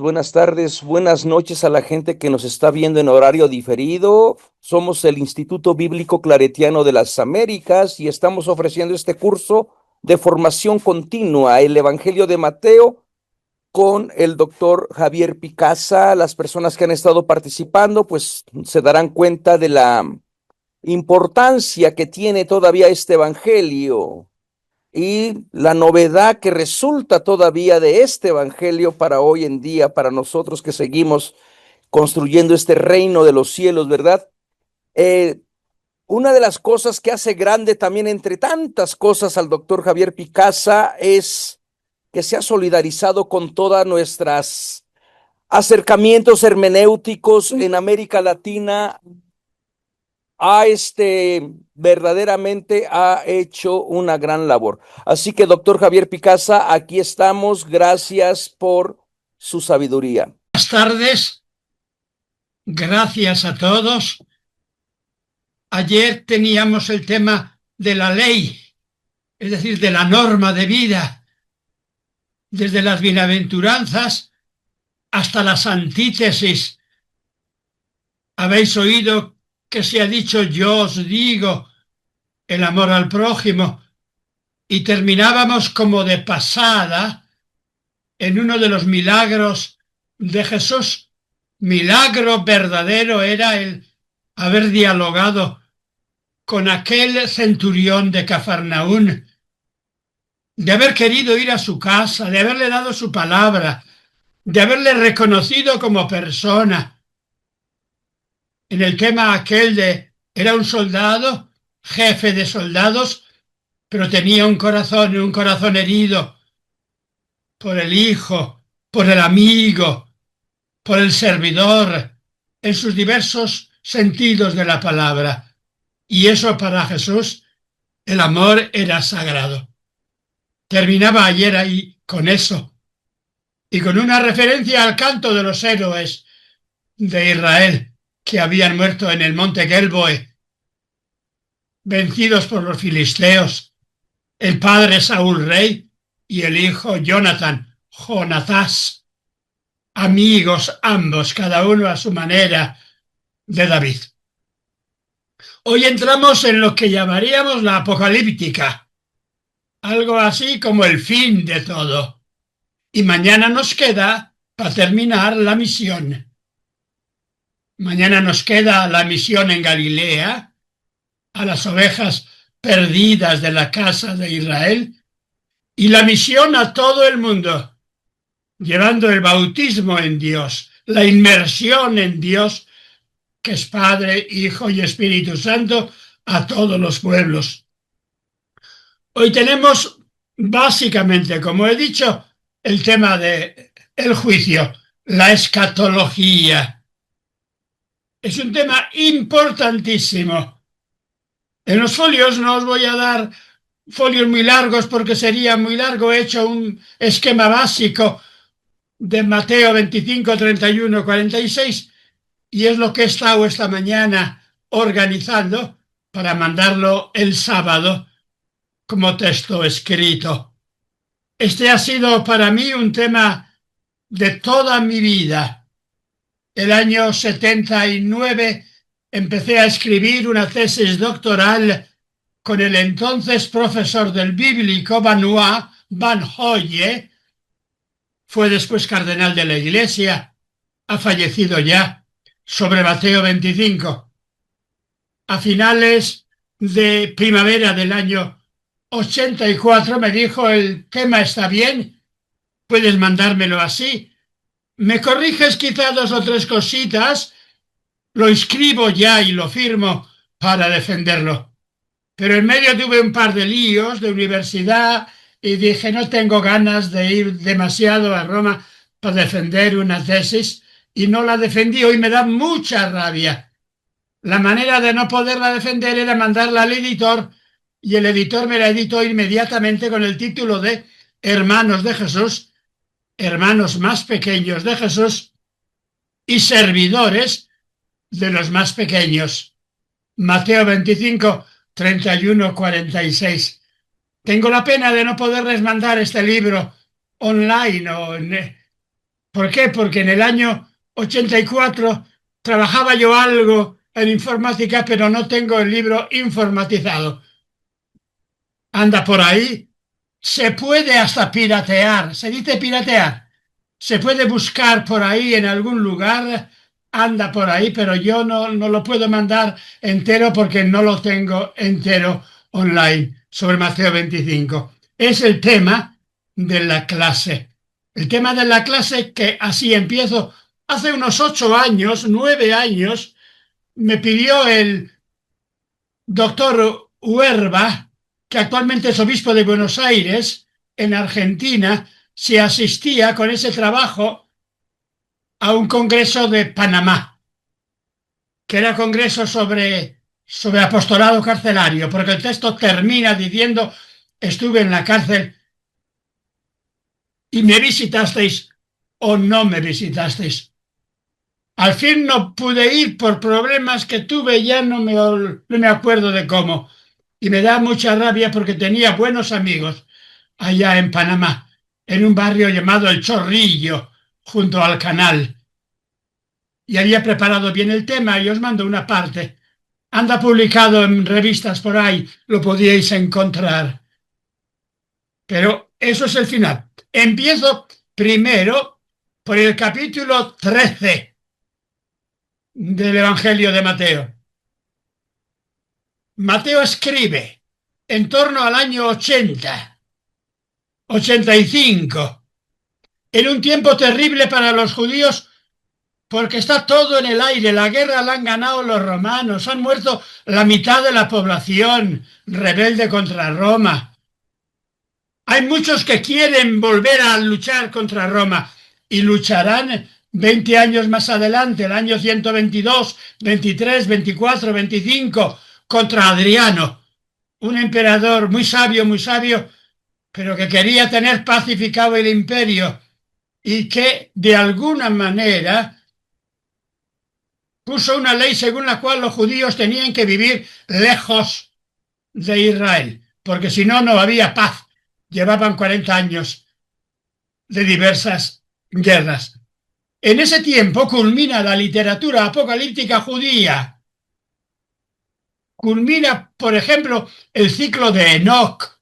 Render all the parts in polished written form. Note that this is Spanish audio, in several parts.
buenas tardes, buenas noches a la gente que nos está viendo en horario diferido. Somos el Instituto Bíblico Claretiano de las Américas y estamos ofreciendo este curso de formación continua, el Evangelio de Mateo, con el doctor Javier Picasa. Las personas que han estado participando, pues se darán cuenta de la importancia que tiene todavía este Evangelio y la novedad que resulta todavía de este evangelio para hoy en día, para nosotros que seguimos construyendo este reino de los cielos, ¿verdad? Eh, una de las cosas que hace grande también entre tantas cosas al doctor Javier Picasa es que se ha solidarizado con todas nuestras acercamientos hermenéuticos en América Latina. Verdaderamente ha hecho una gran labor. Así que, doctor Javier Picasa, aquí estamos. Gracias por su sabiduría. Buenas tardes, gracias a todos. Ayer teníamos el tema de la ley, es decir, de la norma de vida, desde las bienaventuranzas hasta las antítesis. Habéis oído que se ha dicho yo os digo, el amor al prójimo, y terminábamos como de pasada en uno de los milagros de Jesús. Milagro verdadero era el haber dialogado con aquel centurión de Cafarnaún, de haber querido ir a su casa, de haberle dado su palabra, de haberle reconocido como persona. En el tema aquel de era un soldado, jefe de soldados, pero tenía un corazón herido por el hijo, por el amigo, por el servidor, en sus diversos sentidos de la palabra. Y eso para Jesús, el amor era sagrado. Terminaba ayer ahí con eso y con una referencia al canto de los héroes de Israel que habían muerto en el monte Gelboe, vencidos por los filisteos, el padre Saúl rey y el hijo Jonatás, amigos ambos, cada uno a su manera, de David. Hoy entramos en lo que llamaríamos la apocalíptica, algo así como el fin de todo. Y mañana nos queda, para terminar, la misión. Mañana nos queda la misión en Galilea, a las ovejas perdidas de la casa de Israel, y la misión a todo el mundo, llevando el bautismo en Dios, la inmersión en Dios, que es Padre, Hijo y Espíritu Santo, a todos los pueblos. Hoy tenemos básicamente, como he dicho, el tema del juicio, la escatología. Es un tema importantísimo. En los folios no os voy a dar folios muy largos porque sería muy largo. He hecho un esquema básico de Mateo 25, 31, 46 y es lo que he estado esta mañana organizando para mandarlo el sábado como texto escrito. Este ha sido para mí un tema de toda mi vida. El año 79 empecé a escribir una tesis doctoral con el entonces profesor del bíblico Benoit Van Hoye. Fue después cardenal de la Iglesia, ha fallecido ya, sobre Mateo 25. A finales de primavera del año 84 me dijo: el tema está bien, puedes mandármelo así. Me corriges quizá 2 o 3 cositas, lo escribo ya y lo firmo para defenderlo. Pero en medio tuve un par de líos de universidad y dije, no tengo ganas de ir demasiado a Roma para defender una tesis, y no la defendí. Hoy me da mucha rabia. La manera de no poderla defender era mandarla al editor, y el editor me la editó inmediatamente con el título de Hermanos de Jesús, hermanos más pequeños de Jesús y servidores de los más pequeños. Mateo 25, 31, 46. Tengo la pena de no poderles mandar este libro online ¿Por qué? Porque en el año 84 trabajaba yo algo en informática, pero no tengo el libro informatizado. Anda por ahí. Se puede hasta piratear. Se dice piratear. Se puede buscar por ahí en algún lugar. Anda por ahí, pero yo no lo puedo mandar entero porque no lo tengo entero online sobre Mateo 25. Es el tema de la clase. El tema de la clase que así empiezo. Hace unos 8 años, 9 años, me pidió el doctor Huerva, que actualmente es obispo de Buenos Aires, en Argentina, si asistía con ese trabajo a un congreso de Panamá, que era congreso sobre apostolado carcelario, porque el texto termina diciendo: estuve en la cárcel y me visitasteis o no me visitasteis. Al fin no pude ir por problemas que tuve, ya no me acuerdo de cómo. Y me da mucha rabia porque tenía buenos amigos allá en Panamá, en un barrio llamado El Chorrillo, junto al canal. Y había preparado bien el tema y os mando una parte. Anda publicado en revistas por ahí, lo podíais encontrar. Pero eso es el final. Empiezo primero por el capítulo 13 del Evangelio de Mateo. Mateo escribe en torno al año 85, en un tiempo terrible para los judíos porque está todo en el aire. La guerra la han ganado los romanos, han muerto la mitad de la población rebelde contra Roma. Hay muchos que quieren volver a luchar contra Roma y lucharán 20 años más adelante, el año 122, 23, 24, 25, contra Adriano, un emperador muy sabio, pero que quería tener pacificado el imperio y que de alguna manera puso una ley según la cual los judíos tenían que vivir lejos de Israel, porque si no, no había paz. Llevaban 40 años de diversas guerras. En ese tiempo culmina la literatura apocalíptica judía. Culmina, por ejemplo, el ciclo de Enoc,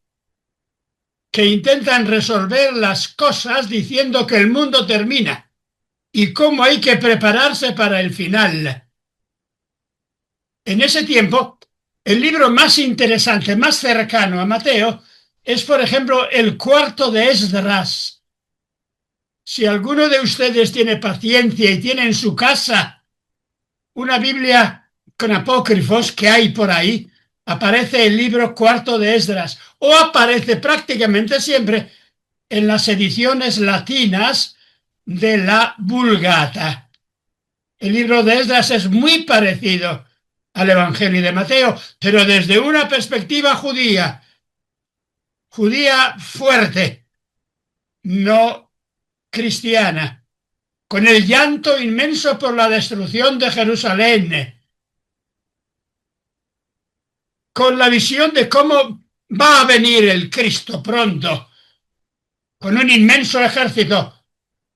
que intentan resolver las cosas diciendo que el mundo termina y cómo hay que prepararse para el final. En ese tiempo, el libro más interesante, más cercano a Mateo, es, por ejemplo, el cuarto de Esdras. Si alguno de ustedes tiene paciencia y tiene en su casa una Biblia con apócrifos que hay por ahí, aparece el libro cuarto de Esdras, o aparece prácticamente siempre en las ediciones latinas de la Vulgata. El libro de Esdras es muy parecido al Evangelio de Mateo, pero desde una perspectiva judía, judía fuerte, no cristiana, con el llanto inmenso por la destrucción de Jerusalén, con la visión de cómo va a venir el Cristo pronto, con un inmenso ejército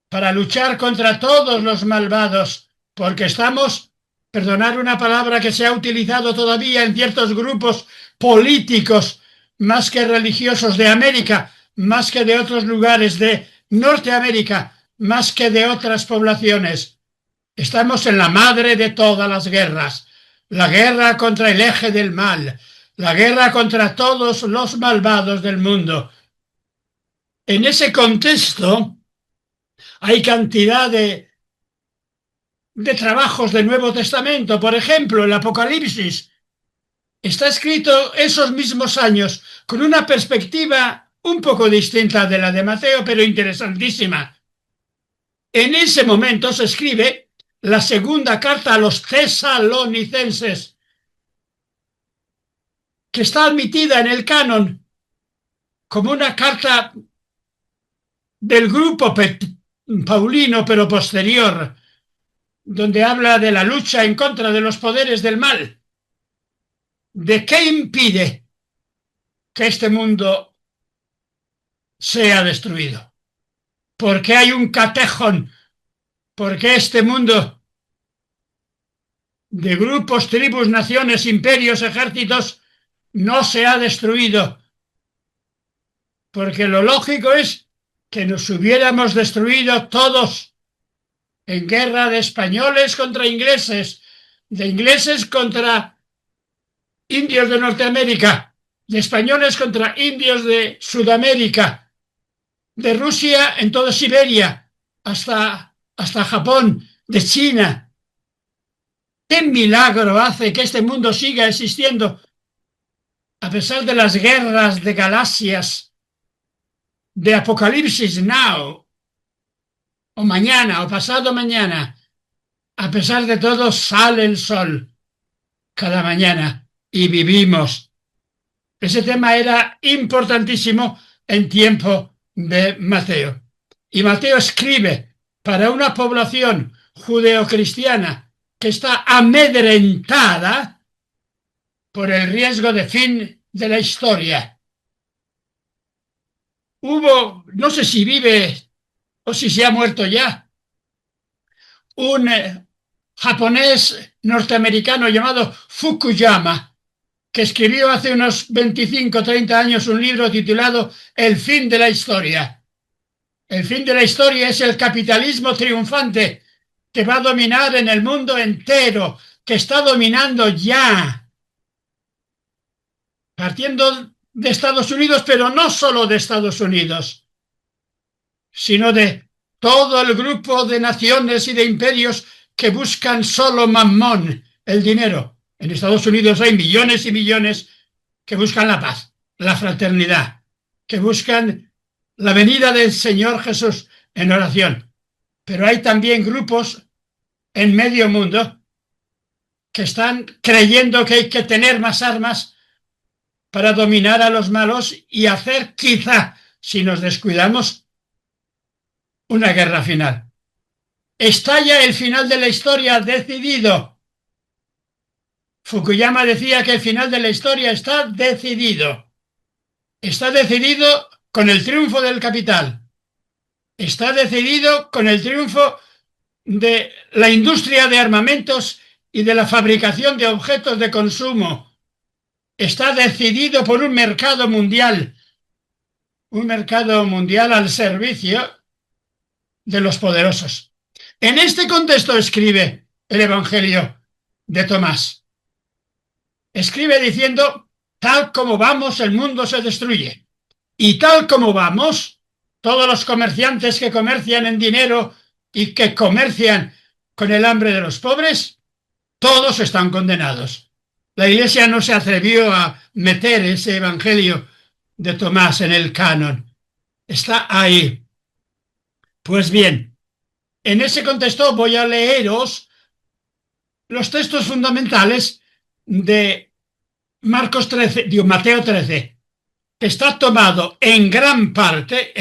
para luchar contra todos los malvados, porque estamos, perdonar una palabra que se ha utilizado todavía en ciertos grupos políticos, más que religiosos de América, más que de otros lugares de Norteamérica, más que de otras poblaciones. Estamos en la madre de todas las guerras, la guerra contra el eje del mal, la guerra contra todos los malvados del mundo. En ese contexto hay cantidad de trabajos del Nuevo Testamento. Por ejemplo, el Apocalipsis está escrito esos mismos años con una perspectiva un poco distinta de la de Mateo, pero interesantísima. En ese momento se escribe la segunda carta a los tesalonicenses, que está admitida en el canon como una carta del grupo paulino, pero posterior, donde habla de la lucha en contra de los poderes del mal. ¿De qué impide que este mundo sea destruido? Porque hay un catejón, porque este mundo de grupos, tribus, naciones, imperios, ejércitos no se ha destruido, porque lo lógico es que nos hubiéramos destruido todos en guerra de españoles contra ingleses, de ingleses contra indios de Norteamérica, de españoles contra indios de Sudamérica, de Rusia en toda Siberia hasta Japón, de China. ¿Qué milagro hace que este mundo siga existiendo a pesar de las guerras de galaxias, de Apocalipsis Now, o mañana, o pasado mañana? A pesar de todo, sale el sol cada mañana y vivimos. Ese tema era importantísimo en tiempo de Mateo. Y Mateo escribe para una población judeocristiana que está amedrentada por el riesgo de fin de la historia. No sé si vive o si se ha muerto ya, un japonés norteamericano llamado Fukuyama, que escribió hace unos 25 o 30 años un libro titulado El fin de la historia. El fin de la historia es el capitalismo triunfante que va a dominar en el mundo entero, que está dominando ya, partiendo de Estados Unidos, pero no solo de Estados Unidos, sino de todo el grupo de naciones y de imperios que buscan solo mamón, el dinero. En Estados Unidos hay millones y millones que buscan la paz, la fraternidad, que buscan la venida del Señor Jesús en oración. Pero hay también grupos en medio mundo que están creyendo que hay que tener más armas para dominar a los malos y hacer, quizá, si nos descuidamos, una guerra final. Está ya el final de la historia decidido. Fukuyama decía que el final de la historia está decidido. Está decidido con el triunfo del capital. Está decidido con el triunfo de la industria de armamentos y de la fabricación de objetos de consumo. Está decidido por un mercado mundial al servicio de los poderosos. En este contexto escribe el Evangelio de Tomás. Escribe diciendo: tal como vamos, el mundo se destruye. Y tal como vamos, todos los comerciantes que comercian en dinero y que comercian con el hambre de los pobres, todos están condenados. La Iglesia no se atrevió a meter ese Evangelio de Tomás en el canon. Está ahí. Pues bien, en ese contexto voy a leeros los textos fundamentales de Mateo 13, que está tomado en gran parte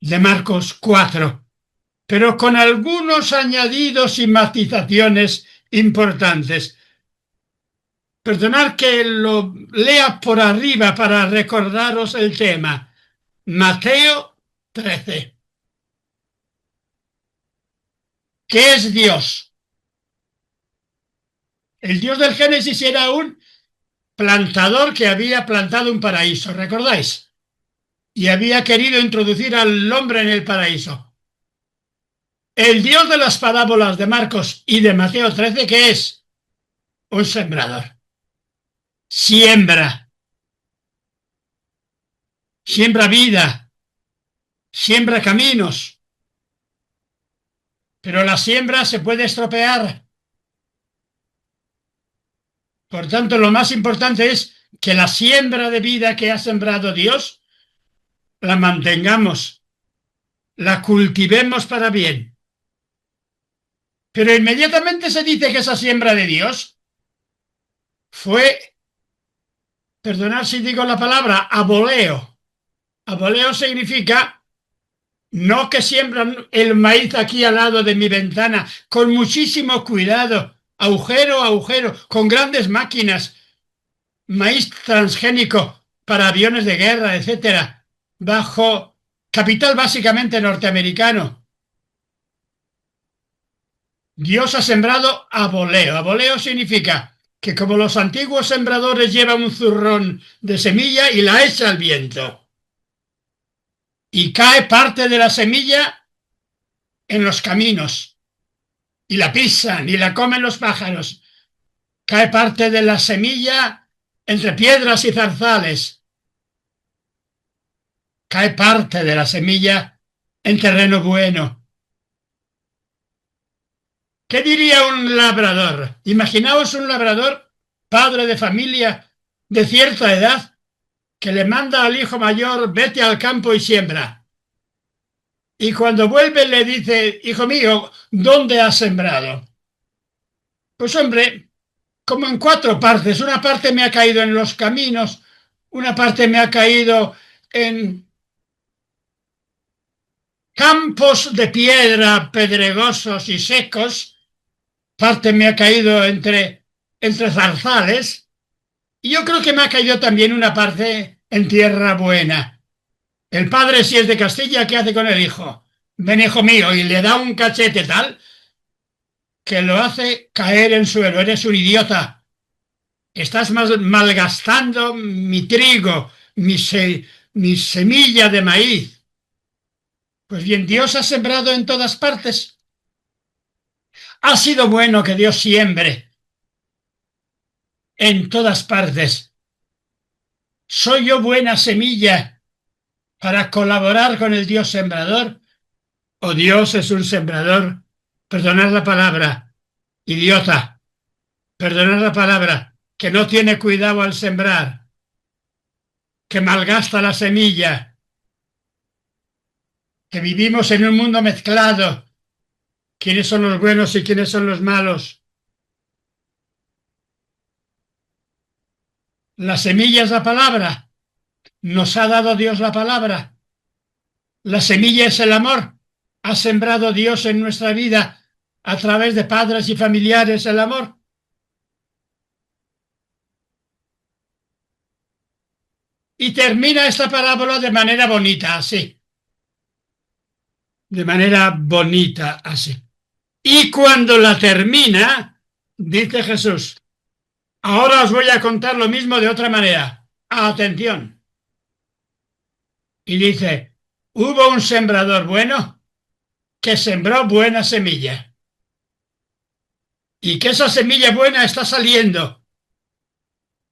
de Marcos 4, pero con algunos añadidos y matizaciones importantes. Perdonad que lo lea por arriba para recordaros el tema. Mateo 13. ¿Qué es Dios? El Dios del Génesis era un plantador que había plantado un paraíso, ¿recordáis? Y había querido introducir al hombre en el paraíso. El Dios de las parábolas de Marcos y de Mateo 13, ¿qué es? Un sembrador. Siembra vida, siembra caminos, pero la siembra se puede estropear. Por tanto, lo más importante es que la siembra de vida que ha sembrado Dios la mantengamos, la cultivemos para bien. Pero inmediatamente se dice que esa siembra de Dios fue, perdonad si digo la palabra, aboleo. Aboleo significa no que siembran el maíz aquí al lado de mi ventana con muchísimo cuidado, agujero a agujero, con grandes máquinas, maíz transgénico para aviones de guerra, etcétera, bajo capital básicamente norteamericano. Dios ha sembrado a voleo. A voleo significa que como los antiguos sembradores llevan un zurrón de semilla y la echa al viento. Y cae parte de la semilla en los caminos y la pisan y la comen los pájaros. Cae parte de la semilla entre piedras y zarzales. Cae parte de la semilla en terreno bueno. ¿Qué diría un labrador? Imaginaos un labrador, padre de familia de cierta edad, que le manda al hijo mayor, vete al campo y siembra. Y cuando vuelve le dice, hijo mío, ¿dónde has sembrado? Pues hombre, como en 4 partes. Una parte me ha caído en los caminos, una parte me ha caído en campos de piedra pedregosos y secos, parte me ha caído entre zarzales, y yo creo que me ha caído también una parte en tierra buena. El padre, si es de Castilla, ¿qué hace con el hijo? Ven, hijo mío, y le da un cachete tal que lo hace caer en suelo. Eres un idiota. Estás malgastando mi trigo, mi semilla de maíz. Pues bien, Dios ha sembrado en todas partes. Ha sido bueno que Dios siembre en todas partes. ¿Soy yo buena semilla para colaborar con el Dios sembrador? ¿O Dios es un sembrador? Perdonad la palabra, idiota. Perdonad la palabra, que no tiene cuidado al sembrar, que malgasta la semilla, que vivimos en un mundo mezclado. ¿Quiénes son los buenos y quiénes son los malos? La semilla es la palabra. Nos ha dado Dios la palabra. La semilla es el amor. Ha sembrado Dios en nuestra vida a través de padres y familiares el amor. Y termina esta parábola de manera bonita, así. De manera bonita, así. Y cuando la termina, dice Jesús, ahora os voy a contar lo mismo de otra manera. Atención. Y dice, hubo un sembrador bueno que sembró buena semilla. Y que esa semilla buena está saliendo.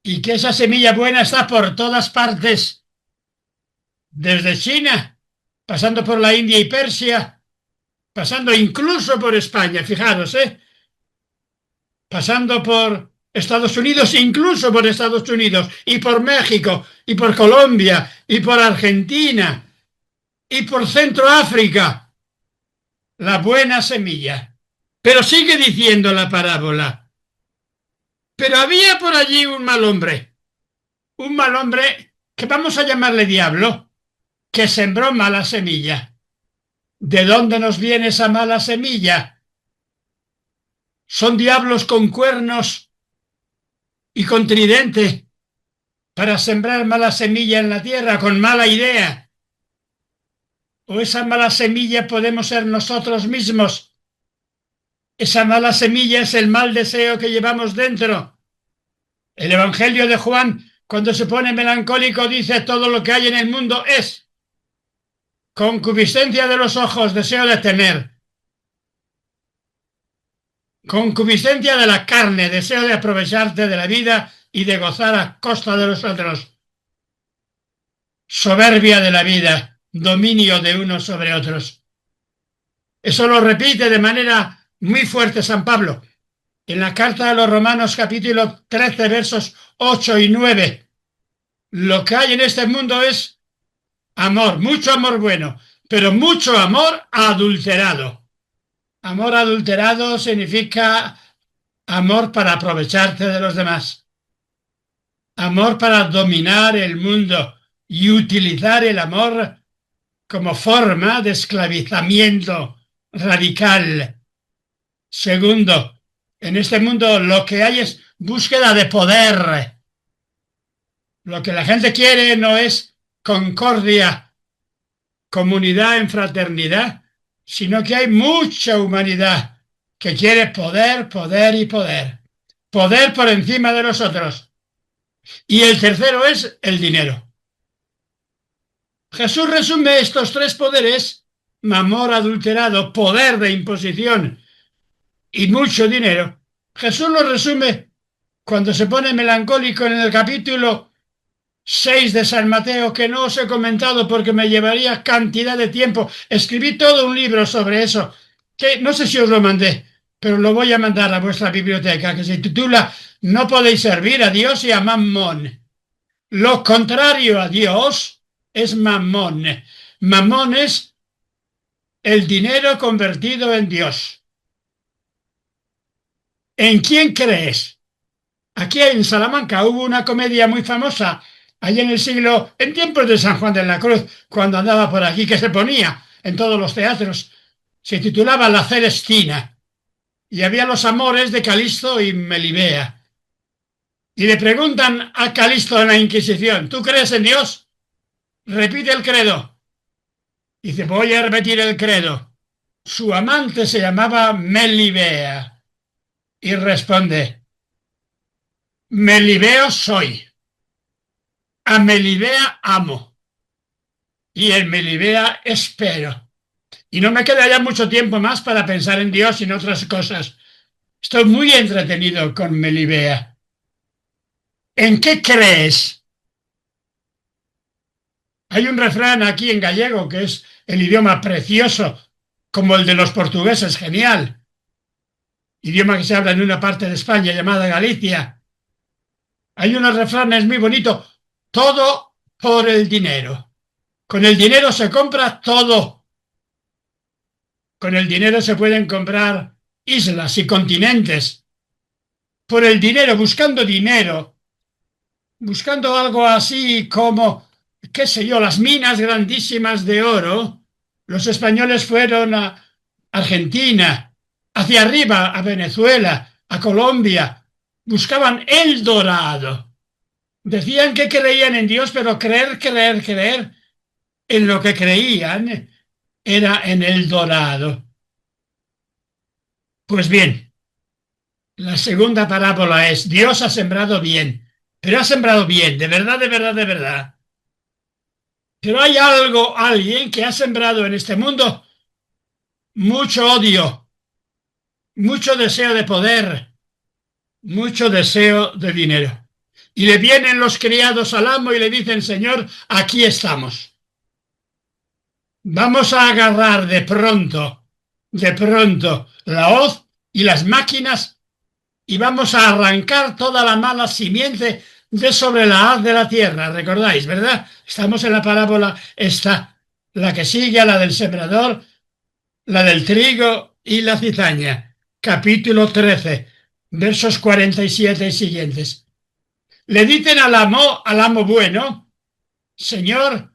Y que esa semilla buena está por todas partes. Desde China, pasando por la India y Persia, pasando incluso por España, fijaros, pasando por Estados Unidos, incluso por Estados Unidos, y por México, y por Colombia, y por Argentina, y por Centroáfrica, la buena semilla. Pero sigue diciendo la parábola. Pero había por allí un mal hombre que vamos a llamarle diablo, que sembró mala semilla. ¿De dónde nos viene esa mala semilla? Son diablos con cuernos y con tridente para sembrar mala semilla en la tierra con mala idea. O esa mala semilla podemos ser nosotros mismos. Esa mala semilla es el mal deseo que llevamos dentro. El Evangelio de Juan, cuando se pone melancólico, dice todo lo que hay en el mundo es concupiscencia de los ojos, deseo de tener. Concupiscencia de la carne, deseo de aprovecharte de la vida y de gozar a costa de los otros. Soberbia de la vida, dominio de unos sobre otros. Eso lo repite de manera muy fuerte San Pablo en la carta a los Romanos capítulo 13 versos 8 y 9. Lo que hay en este mundo es amor, mucho amor bueno, pero mucho amor adulterado. Amor adulterado significa amor para aprovecharte de los demás. Amor para dominar el mundo y utilizar el amor como forma de esclavizamiento radical. Segundo, en este mundo lo que hay es búsqueda de poder. Lo que la gente quiere no es concordia, comunidad en fraternidad, sino que hay mucha humanidad que quiere poder, poder y poder. Poder por encima de los otros. Y el tercero es el dinero. Jesús resume estos tres poderes: amor adulterado, poder de imposición y mucho dinero. Jesús lo resume cuando se pone melancólico en el capítulo 6 de San Mateo, que no os he comentado porque me llevaría cantidad de tiempo. Escribí todo un libro sobre eso, que no sé si os lo mandé, pero lo voy a mandar a vuestra biblioteca, que se titula No podéis servir a Dios y a Mamón. Lo contrario a Dios es Mamón. Mamón es el dinero convertido en Dios. ¿En quién crees? Aquí en Salamanca hubo una comedia muy famosa, allá en tiempos de San Juan de la Cruz, cuando andaba por aquí, que se ponía en todos los teatros. Se titulaba La Celestina y había los amores de Calisto y Melibea. Y le preguntan a Calisto en la Inquisición: ¿tú crees en Dios? Repite el credo. Dice: voy a repetir el credo. Su amante se llamaba Melibea y responde: Melibeo soy, a Melibea amo y en Melibea espero. Y no me queda ya mucho tiempo más para pensar en Dios y en otras cosas. Estoy muy entretenido con Melibea. ¿En qué crees? Hay un refrán aquí en gallego, que es el idioma precioso, como el de los portugueses, genial. Idioma que se habla en una parte de España llamada Galicia. Hay unos refranes muy bonitos: todo por el dinero. Con el dinero se compra todo. Con el dinero se pueden comprar islas y continentes. Por el dinero, buscando algo así como, qué sé yo, las minas grandísimas de oro. Los españoles fueron a Argentina, hacia arriba, a Venezuela, a Colombia. Buscaban el dorado. Decían que creían en Dios, pero creer en lo que creían era en el dorado. Pues bien, la segunda parábola es: Dios ha sembrado bien, pero ha sembrado bien, de verdad, de verdad, de verdad. Pero hay alguien que ha sembrado en este mundo mucho odio, mucho deseo de poder, mucho deseo de dinero. Y le vienen los criados al amo y le dicen: Señor, aquí estamos. Vamos a agarrar de pronto, la hoz y las máquinas y vamos a arrancar toda la mala simiente de sobre la haz de la tierra. ¿Recordáis, verdad? Estamos en la parábola esta, la que sigue a la del sembrador, la del trigo y la cizaña. Capítulo 13, versos 47 y siguientes. Le dicen al amo bueno: Señor,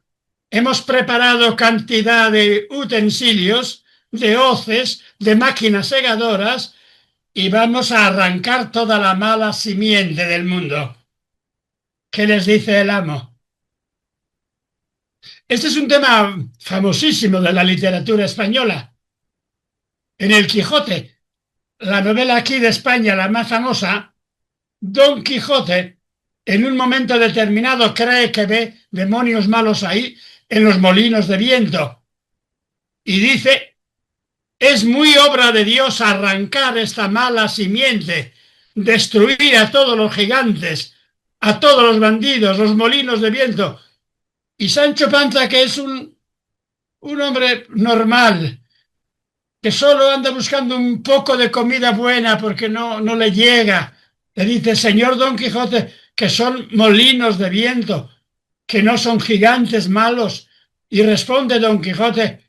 hemos preparado cantidad de utensilios, de hoces, de máquinas segadoras, y vamos a arrancar toda la mala simiente del mundo. ¿Qué les dice el amo? Este es un tema famosísimo de la literatura española. En El Quijote, la novela aquí de España, la más famosa, Don Quijote, en un momento determinado, cree que ve demonios malos ahí en los molinos de viento y dice: es muy obra de Dios arrancar esta mala simiente, destruir a todos los gigantes, a todos los bandidos, los molinos de viento. Y Sancho Panza, que es un hombre normal, que solo anda buscando un poco de comida buena porque no le llega, le dice: Señor Don Quijote, que son molinos de viento, que no son gigantes malos. Y responde Don Quijote: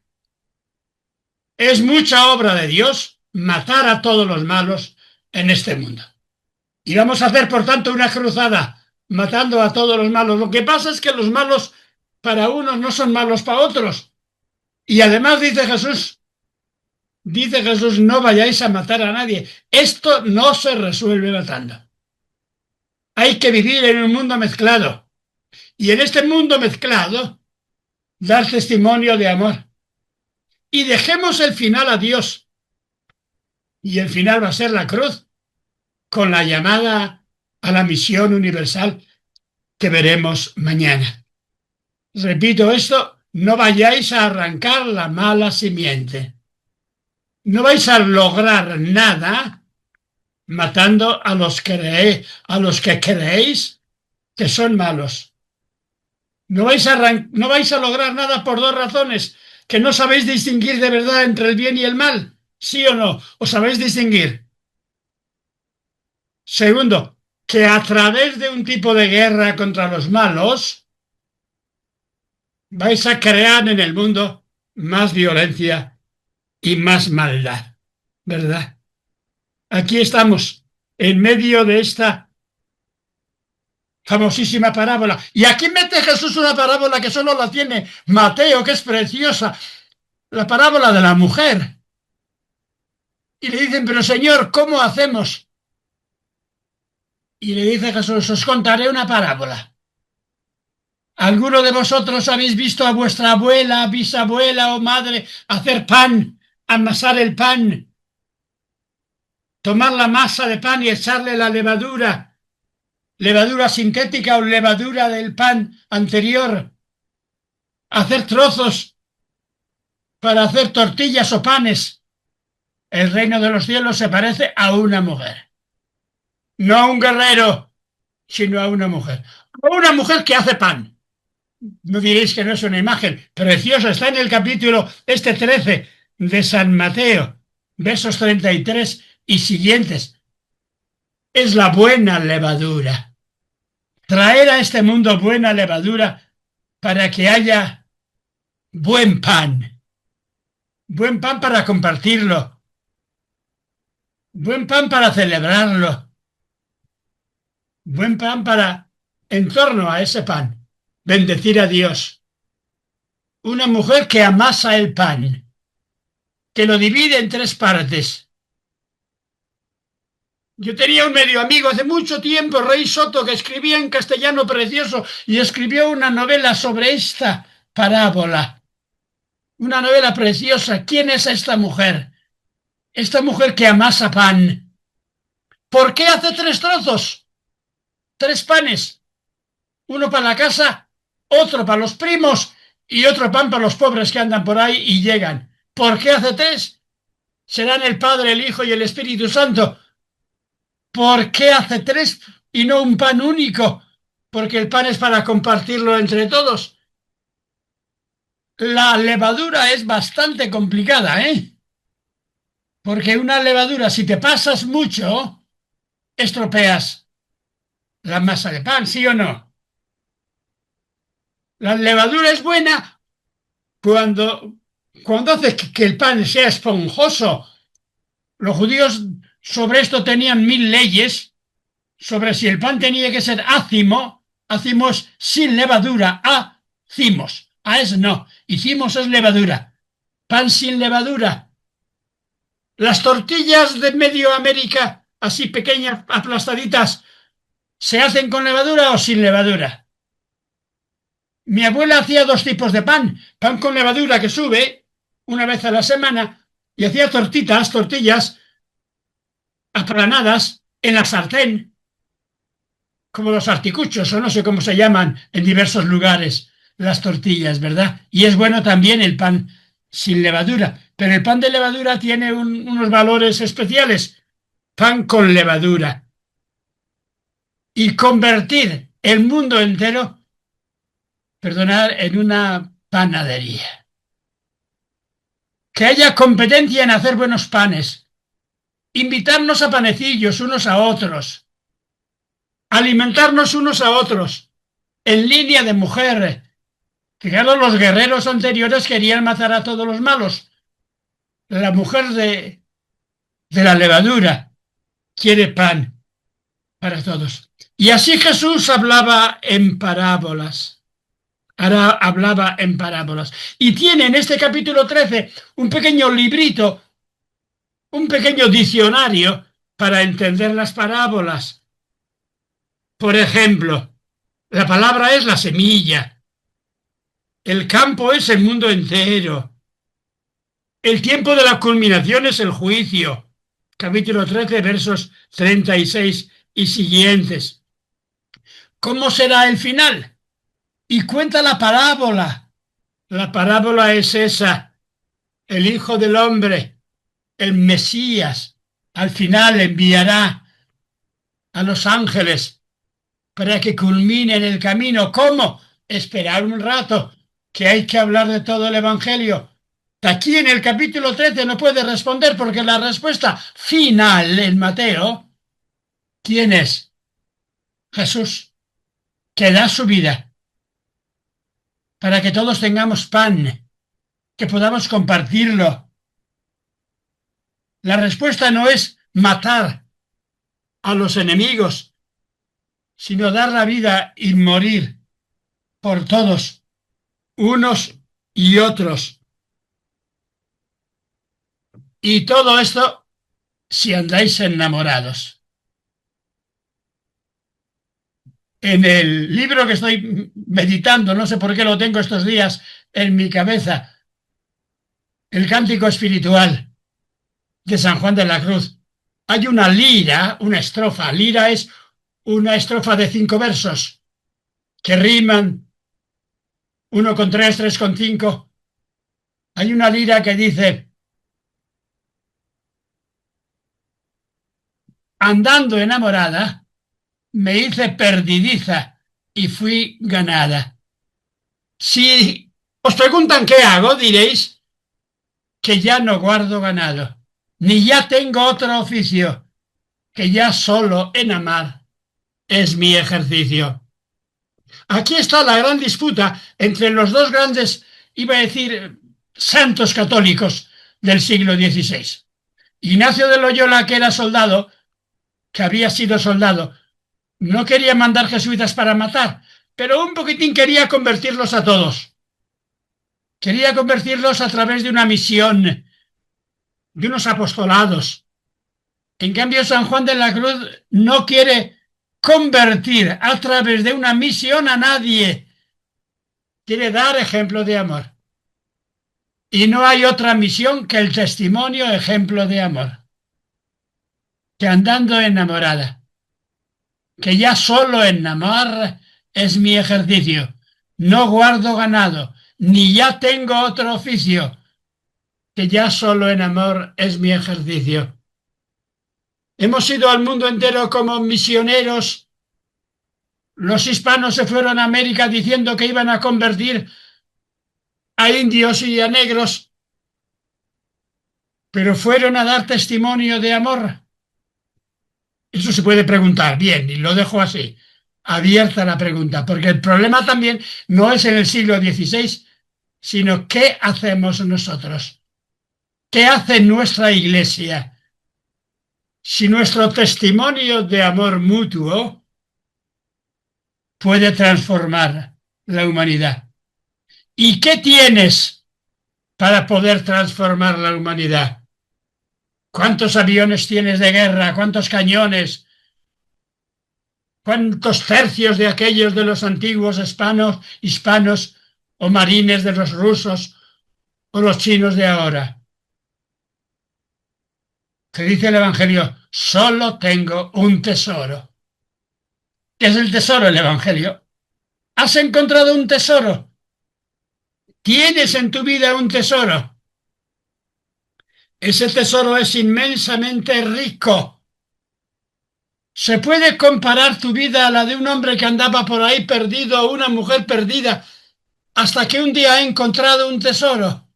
es mucha obra de Dios matar a todos los malos en este mundo. Y vamos a hacer, por tanto, una cruzada matando a todos los malos. Lo que pasa es que los malos para unos no son malos para otros. Y además dice Jesús, no vayáis a matar a nadie. Esto no se resuelve matando. Hay que vivir en un mundo mezclado. Y en este mundo mezclado dar testimonio de amor. Y dejemos el final a Dios. Y el final va a ser la cruz, con la llamada a la misión universal que veremos mañana. Repito esto, no vayáis a arrancar la mala simiente. No vais a lograr nada matando a los que creéis que son malos. No vais a lograr nada por dos razones: que no sabéis distinguir de verdad entre el bien y el mal. ¿Sí o no? ¿Os sabéis distinguir? Segundo, que a través de un tipo de guerra contra los malos vais a crear en el mundo más violencia y más maldad, ¿verdad? Aquí estamos, en medio de esta famosísima parábola. Y aquí mete Jesús una parábola que solo la tiene Mateo, que es preciosa, la parábola de la mujer. Y le dicen, pero Señor, ¿cómo hacemos? Y le dice Jesús, os contaré una parábola. ¿Alguno de vosotros habéis visto a vuestra abuela, bisabuela o madre hacer pan, amasar el pan, tomar la masa de pan y echarle la levadura, levadura sintética o levadura del pan anterior, hacer trozos para hacer tortillas o panes? El reino de los cielos se parece a una mujer, no a un guerrero, sino a una mujer. A una mujer que hace pan. No diréis que no es una imagen preciosa. Está en el capítulo 13 de San Mateo, versos 33 y siguientes. Es la buena levadura. Traer a este mundo buena levadura para que haya buen pan. Buen pan para compartirlo. Buen pan para celebrarlo. Buen pan para, en torno a ese pan, bendecir a Dios. Una mujer que amasa el pan, que lo divide en tres partes. Yo tenía un medio amigo hace mucho tiempo, Rey Soto, que escribía en castellano precioso y escribió una novela sobre esta parábola. Una novela preciosa. ¿Quién es esta mujer? Esta mujer que amasa pan. ¿Por qué hace tres trozos? Tres panes. Uno para la casa, otro para los primos y otro pan para los pobres que andan por ahí y llegan. ¿Por qué hace tres? ¿Serán el Padre, el Hijo y el Espíritu Santo? ¿Por qué hace tres y no un pan único? Porque el pan es para compartirlo entre todos. La levadura es bastante complicada, ¿eh? Porque una levadura, si te pasas mucho, estropeas la masa de pan, ¿sí o no? La levadura es buena cuando hace que el pan sea esponjoso. Los judíos sobre esto tenían 1000 leyes, sobre si el pan tenía que ser ácimo. Ácimo es sin levadura, acimos. A es no, hicimos es levadura. Pan sin levadura. Las tortillas de Medio América, así pequeñas, aplastaditas, ¿se hacen con levadura o sin levadura? Mi abuela hacía dos tipos de pan: pan con levadura que sube una vez a la semana, y hacía tortillas aplanadas en la sartén, como los articuchos, o no sé cómo se llaman en diversos lugares, las tortillas, ¿verdad? Y es bueno también el pan sin levadura, pero el pan de levadura tiene unos valores especiales. Pan con levadura. Y convertir el mundo entero, perdonad, en una panadería. Que haya competencia en hacer buenos panes. Invitarnos a panecillos unos a otros. Alimentarnos unos a otros. En línea de mujer. Fijaros, los guerreros anteriores querían matar a todos los malos. La mujer de la levadura quiere pan para todos. Y así Jesús hablaba en parábolas. Ahora hablaba en parábolas. Y tiene en este capítulo 13 un pequeño librito, un pequeño diccionario para entender las parábolas. Por ejemplo, la palabra es la semilla. El campo es el mundo entero. El tiempo de la culminación es el juicio. Capítulo 13, versos 36 y siguientes. ¿Cómo será el final? Y cuenta la parábola. La parábola es esa. El Hijo del Hombre, el Mesías, al final enviará a los ángeles para que culminen el camino. ¿Cómo? Esperar un rato, que hay que hablar de todo el Evangelio. Aquí en el capítulo 13 no puede responder porque la respuesta final en Mateo, ¿quién es? Jesús, que da su vida para que todos tengamos pan, que podamos compartirlo. La respuesta no es matar a los enemigos, sino dar la vida y morir por todos, unos y otros. Y todo esto si andáis enamorados. En el libro que estoy meditando, no sé por qué lo tengo estos días en mi cabeza, el Cántico Espiritual de San Juan de la Cruz, hay una lira, una estrofa. Lira es una estrofa de 5 versos que riman 1 con 3, 3 con 5. Hay una lira que dice: andando enamorada, me hice perdidiza y fui ganada. Si os preguntan qué hago, diréis que ya no guardo ganado, ni ya tengo otro oficio, que ya solo en amar es mi ejercicio. Aquí está la gran disputa entre los dos grandes, iba a decir, santos católicos del siglo XVI. Ignacio de Loyola, que era soldado, que había sido soldado, no quería mandar jesuitas para matar, pero un poquitín quería convertirlos a todos. Quería convertirlos a través de una misión, de unos apostolados. En cambio, San Juan de la Cruz no quiere convertir a través de una misión a nadie. Quiere dar ejemplo de amor. Y no hay otra misión que el testimonio ejemplo de amor. Que andando enamorada, que ya solo en amar es mi ejercicio. No guardo ganado, ni ya tengo otro oficio, que ya solo en amor es mi ejercicio. Hemos ido al mundo entero como misioneros. Los hispanos se fueron a América diciendo que iban a convertir a indios y a negros, pero fueron a dar testimonio de amor. Eso se puede preguntar, bien, y lo dejo así, abierta la pregunta, porque el problema también no es en el siglo XVI, sino qué hacemos nosotros, qué hace nuestra Iglesia. Si nuestro testimonio de amor mutuo puede transformar la humanidad. ¿Y qué tienes para poder transformar la humanidad? ¿Cuántos aviones tienes de guerra? ¿Cuántos cañones? ¿Cuántos tercios de aquellos de los antiguos hispanos o marines de los rusos o los chinos de ahora? Que dice el Evangelio: solo tengo un tesoro. ¿Qué es el tesoro? El Evangelio. ¿Has encontrado un tesoro? ¿Tienes en tu vida un tesoro? Ese tesoro es inmensamente rico. ¿Se puede comparar tu vida a la de un hombre que andaba por ahí perdido o una mujer perdida hasta que un día ha encontrado un tesoro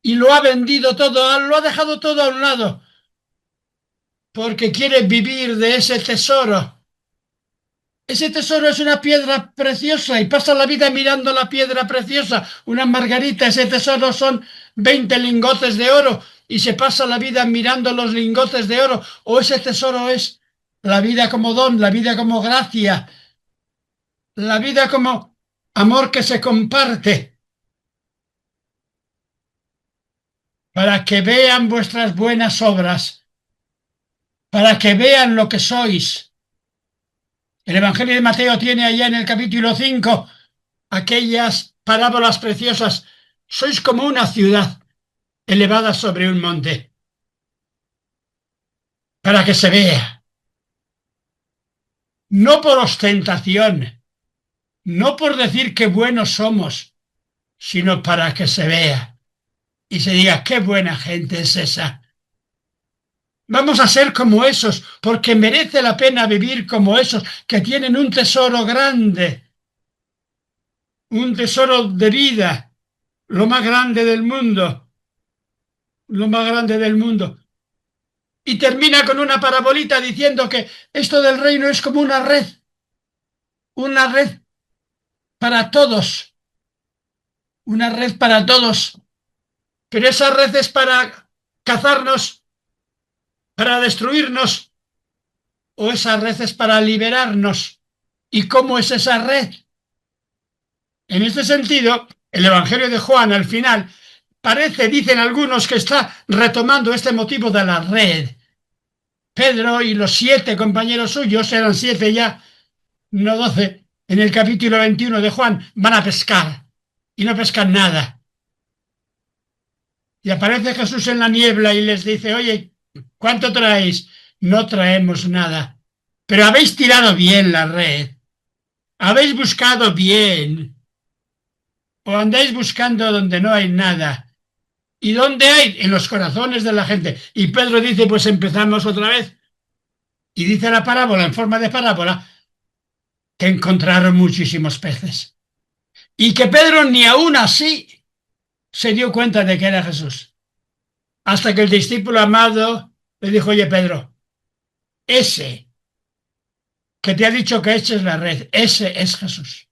y lo ha vendido todo, lo ha dejado todo a un lado porque quiere vivir de ese tesoro? Ese tesoro es una piedra preciosa y pasa la vida mirando la piedra preciosa, una margarita. Ese tesoro son 20 lingotes de oro y se pasa la vida mirando los lingotes de oro. O ese tesoro es la vida como don, la vida como gracia, la vida como amor que se comparte, para que vean vuestras buenas obras, para que vean lo que sois. El Evangelio de Mateo tiene allá en el capítulo 5 aquellas parábolas preciosas. Sois como una ciudad elevada sobre un monte, para que se vea, no por ostentación, no por decir qué buenos somos, sino para que se vea y se diga qué buena gente es esa. Vamos a ser como esos, porque merece la pena vivir como esos que tienen un tesoro grande, un tesoro de vida, lo más grande del mundo, lo más grande del mundo. Y termina con una parabolita diciendo que esto del reino es como una red para todos, una red para todos, pero esa red es para cazarnos, para destruirnos, o esa red es para liberarnos. ¿Y cómo es esa red? En este sentido, el Evangelio de Juan al final parece, dicen algunos, que está retomando este motivo de la red. Pedro y los 7 compañeros suyos, eran 7 ya, no 12, en el capítulo 21 de Juan, van a pescar y no pescan nada. Y aparece Jesús en la niebla y les dice, oye, ¿cuánto traéis? No traemos nada. Pero habéis tirado bien la red, habéis buscado bien, o andáis buscando donde no hay nada. ¿Y dónde hay? En los corazones de la gente. Y Pedro dice, pues empezamos otra vez. Y dice la parábola, en forma de parábola, que encontraron muchísimos peces. Y que Pedro ni aún así se dio cuenta de que era Jesús. Hasta que el discípulo amado le dijo, oye Pedro, ese que te ha dicho que eches la red, ese es Jesús.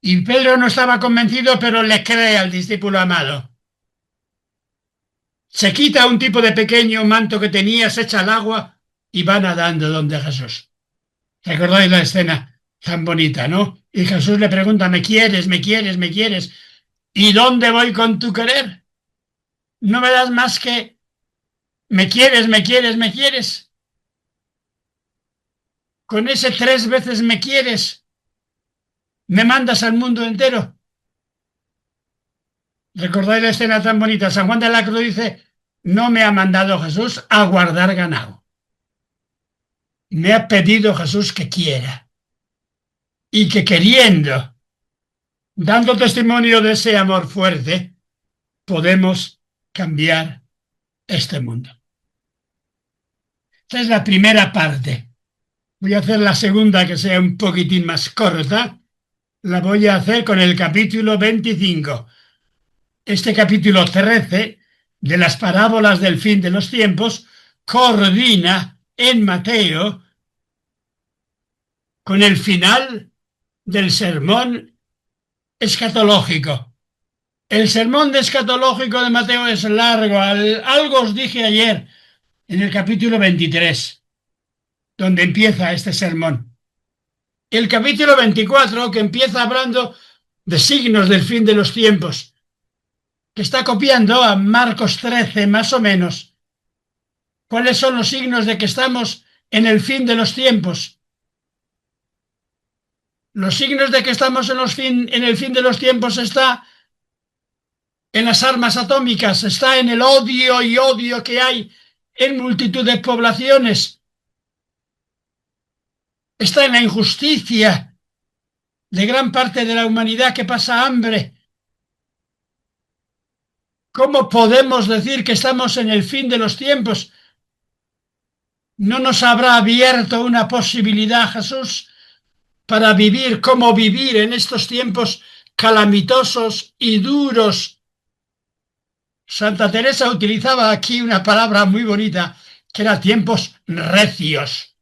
Y Pedro no estaba convencido, pero le cree al discípulo amado. Se quita un tipo de pequeño manto que tenía, se echa al agua y va nadando donde Jesús. ¿Recordáis la escena tan bonita, no? Y Jesús le pregunta, ¿me quieres, me quieres, me quieres? ¿Y dónde voy con tu querer? ¿No me das más que me quieres, me quieres, me quieres? Con ese 3 veces me quieres, me mandas al mundo entero. ¿Recordáis la escena tan bonita? San Juan de la Cruz dice, no me ha mandado Jesús a guardar ganado. Me ha pedido Jesús que quiera. Y que queriendo, dando testimonio de ese amor fuerte, podemos cambiar este mundo. Esta es la primera parte. Voy a hacer la segunda, que sea un poquitín más corta. La voy a hacer con el capítulo 25. Este capítulo 13 de las parábolas del fin de los tiempos coordina en Mateo con el final del sermón escatológico. El sermón escatológico de Mateo es largo. Algo os dije ayer en el capítulo 23, donde empieza este sermón. El capítulo 24, que empieza hablando de signos del fin de los tiempos, que está copiando a Marcos 13 más o menos. ¿Cuáles son los signos de que estamos en el fin de los tiempos? Los signos de que estamos en el fin de los tiempos está en las armas atómicas, está en el odio y odio que hay en multitud de poblaciones, está en la injusticia de gran parte de la humanidad que pasa hambre. ¿Cómo podemos decir que estamos en el fin de los tiempos? ¿No nos habrá abierto una posibilidad, Jesús, para vivir como vivir en estos tiempos calamitosos y duros? Santa Teresa utilizaba aquí una palabra muy bonita, que era tiempos recios.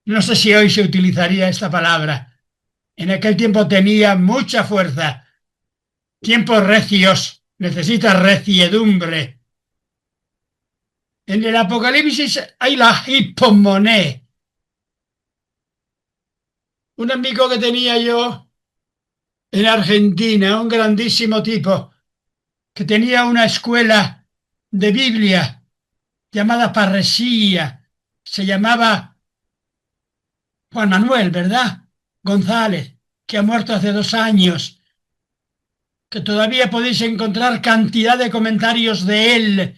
No sé si hoy se utilizaría esta palabra. En aquel tiempo tenía mucha fuerza. Tiempos recios, necesita reciedumbre. En el Apocalipsis hay la hipomoné. Un amigo que tenía yo en Argentina, un grandísimo tipo, que tenía una escuela de Biblia llamada Parresía, se llamaba Juan Manuel, ¿verdad? González. que ha muerto hace 2 años, que todavía podéis encontrar cantidad de comentarios de él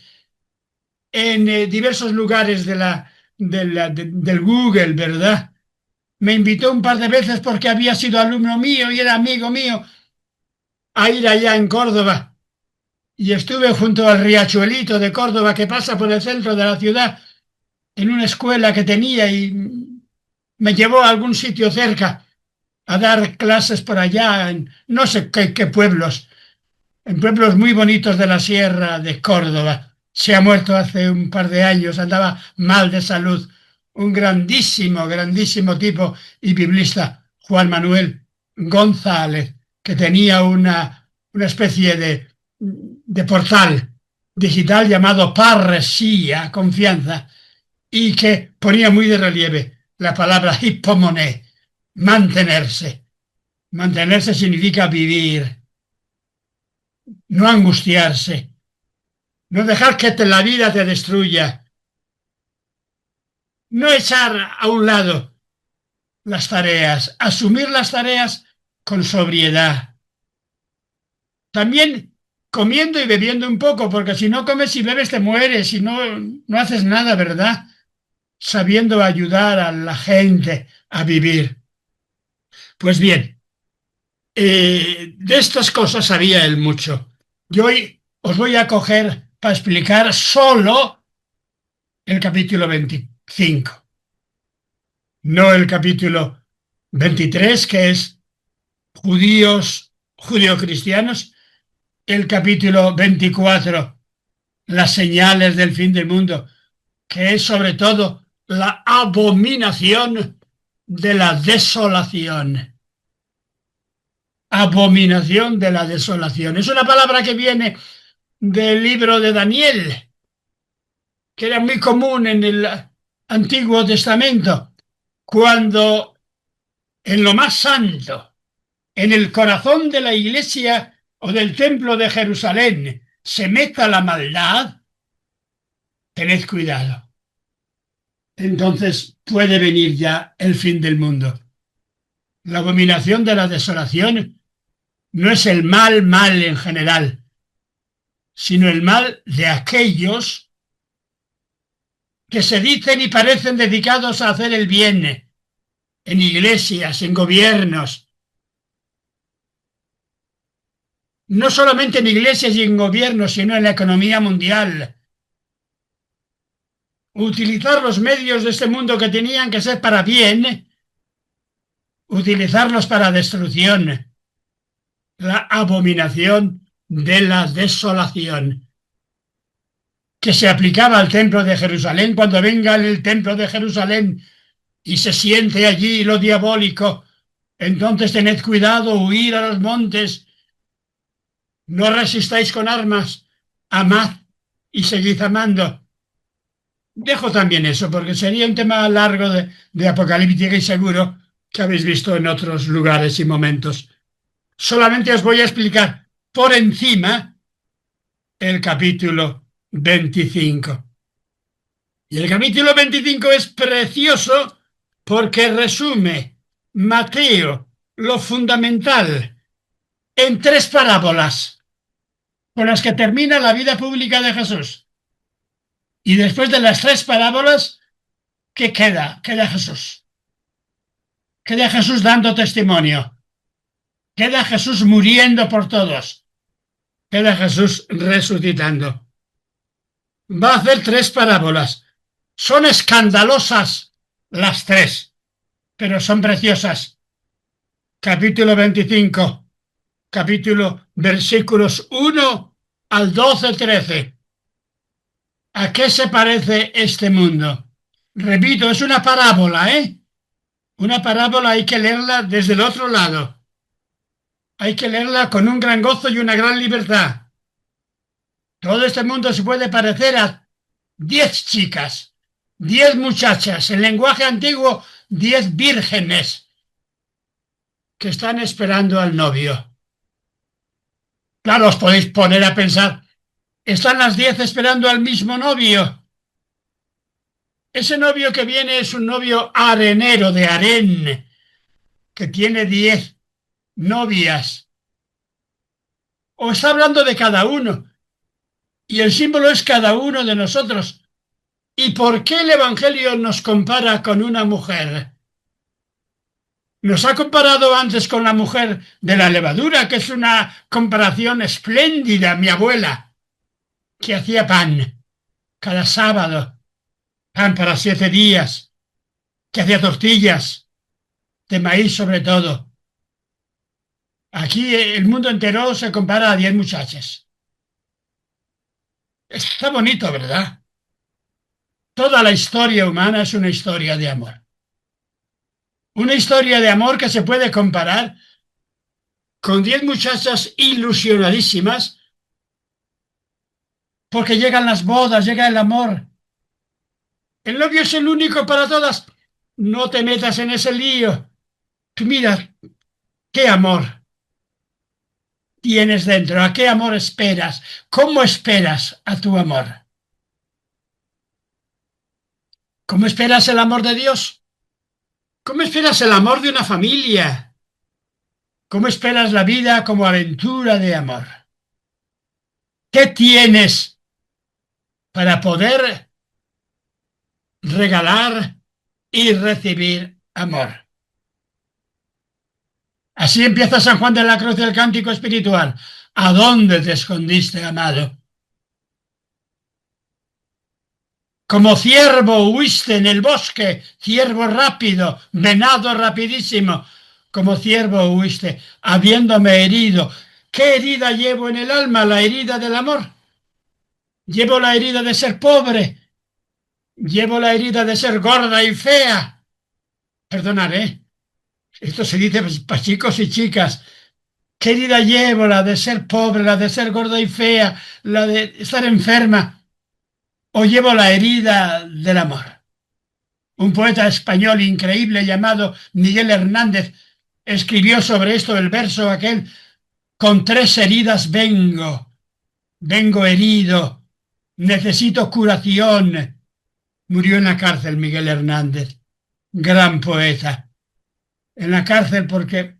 en diversos lugares del Google, ¿verdad? Me invitó un par de veces porque había sido alumno mío y era amigo mío a ir allá en Córdoba. Y estuve junto al riachuelito de Córdoba que pasa por el centro de la ciudad en una escuela que tenía y me llevó a algún sitio cerca a dar clases por allá en no sé qué pueblos, en pueblos muy bonitos de la sierra de Córdoba. Se ha muerto hace un par de años, andaba mal de salud. Un grandísimo, grandísimo tipo y biblista, Juan Manuel González, que tenía una especie de portal digital llamado Parresía, Confianza, y que ponía muy de relieve la palabra hippomoné, mantenerse. Mantenerse significa vivir, no angustiarse, no dejar que la vida te destruya, no echar a un lado las tareas, asumir las tareas con sobriedad. También comiendo y bebiendo un poco, porque si no comes y bebes te mueres y no haces nada, ¿verdad? Sabiendo ayudar a la gente a vivir. Pues bien, de estas cosas sabía él mucho. Yo hoy os voy a coger para explicar solo el capítulo 25, no el capítulo 23, que es judíos, judeocristianos, el capítulo 24, las señales del fin del mundo, que es sobre todo la abominación de la desolación. Abominación de la desolación. Es una palabra que viene del libro de Daniel, que era muy común en el Antiguo Testamento, cuando en lo más santo, en el corazón de la iglesia o del templo de Jerusalén, se meta la maldad, tened cuidado. Entonces puede venir ya el fin del mundo. La abominación de la desolación no es el mal en general, sino el mal de aquellos que se dicen y parecen dedicados a hacer el bien en iglesias, en gobiernos, no solamente en iglesias y en gobiernos, sino en la economía mundial. Utilizar los medios de este mundo que tenían que ser para bien, utilizarlos para destrucción. La abominación de la desolación, que se aplicaba al templo de Jerusalén. Cuando venga el templo de Jerusalén y se siente allí lo diabólico, entonces tened cuidado, huir a los montes, no resistáis con armas, amad y seguid amando. Dejo también eso, porque sería un tema largo de apocalíptica y seguro que habéis visto en otros lugares y momentos. Solamente os voy a explicar por encima el capítulo 25. Y el capítulo 25 es precioso porque resume Mateo lo fundamental en 3 parábolas con las que termina la vida pública de Jesús. Y después de las 3 parábolas, ¿qué queda? Queda Jesús. Queda Jesús dando testimonio. Queda Jesús muriendo por todos. Queda Jesús resucitando. Va a hacer 3 parábolas. Son escandalosas las 3, pero son preciosas. Capítulo 25, versículos 1 al 12-13. ¿A qué se parece este mundo? Repito, es una parábola, ¿eh? Una parábola hay que leerla desde el otro lado. Hay que leerla con un gran gozo y una gran libertad. Todo este mundo se puede parecer a 10 chicas, 10 muchachas, en lenguaje antiguo, 10 vírgenes que están esperando al novio. Claro, os podéis poner a pensar, ¿están las 10 esperando al mismo novio? Ese novio que viene es un novio arenero de harén, que tiene 10 novias. O está hablando de cada uno. Y el símbolo es cada uno de nosotros. ¿Y por qué el Evangelio nos compara con una mujer? Nos ha comparado antes con la mujer de la levadura, que es una comparación espléndida, mi abuela, que hacía pan cada sábado, pan para 7 días, que hacía tortillas, de maíz sobre todo. Aquí el mundo entero se compara a 10 muchachas. Está bonito, ¿verdad? Toda la historia humana es una historia de amor. Una historia de amor que se puede comparar con 10 muchachas ilusionadísimas porque llegan las bodas, llega el amor. El novio es el único para todas. No te metas en ese lío. Mira, qué amor tienes dentro, a qué amor esperas, cómo esperas a tu amor. ¿Cómo esperas el amor de Dios? ¿Cómo esperas el amor de una familia? ¿Cómo esperas la vida como aventura de amor? ¿Qué tienes para poder regalar y recibir amor? Así empieza San Juan de la Cruz del Cántico Espiritual. ¿A dónde te escondiste, amado? Como ciervo huiste en el bosque, ciervo rápido, venado rapidísimo. Como ciervo huiste, habiéndome herido. ¿Qué herida llevo en el alma? La herida del amor. Llevo la herida de ser pobre. Llevo la herida de ser gorda y fea. Perdonad, esto se dice para chicos y chicas. ¿Qué herida llevo? La de ser pobre, la de ser gorda y fea, la de estar enferma. ¿O llevo la herida del amor? Un poeta español increíble llamado Miguel Hernández escribió sobre esto el verso aquel: con 3 heridas vengo herido, necesito curación. Murió en la cárcel Miguel Hernández, gran poeta. En la cárcel porque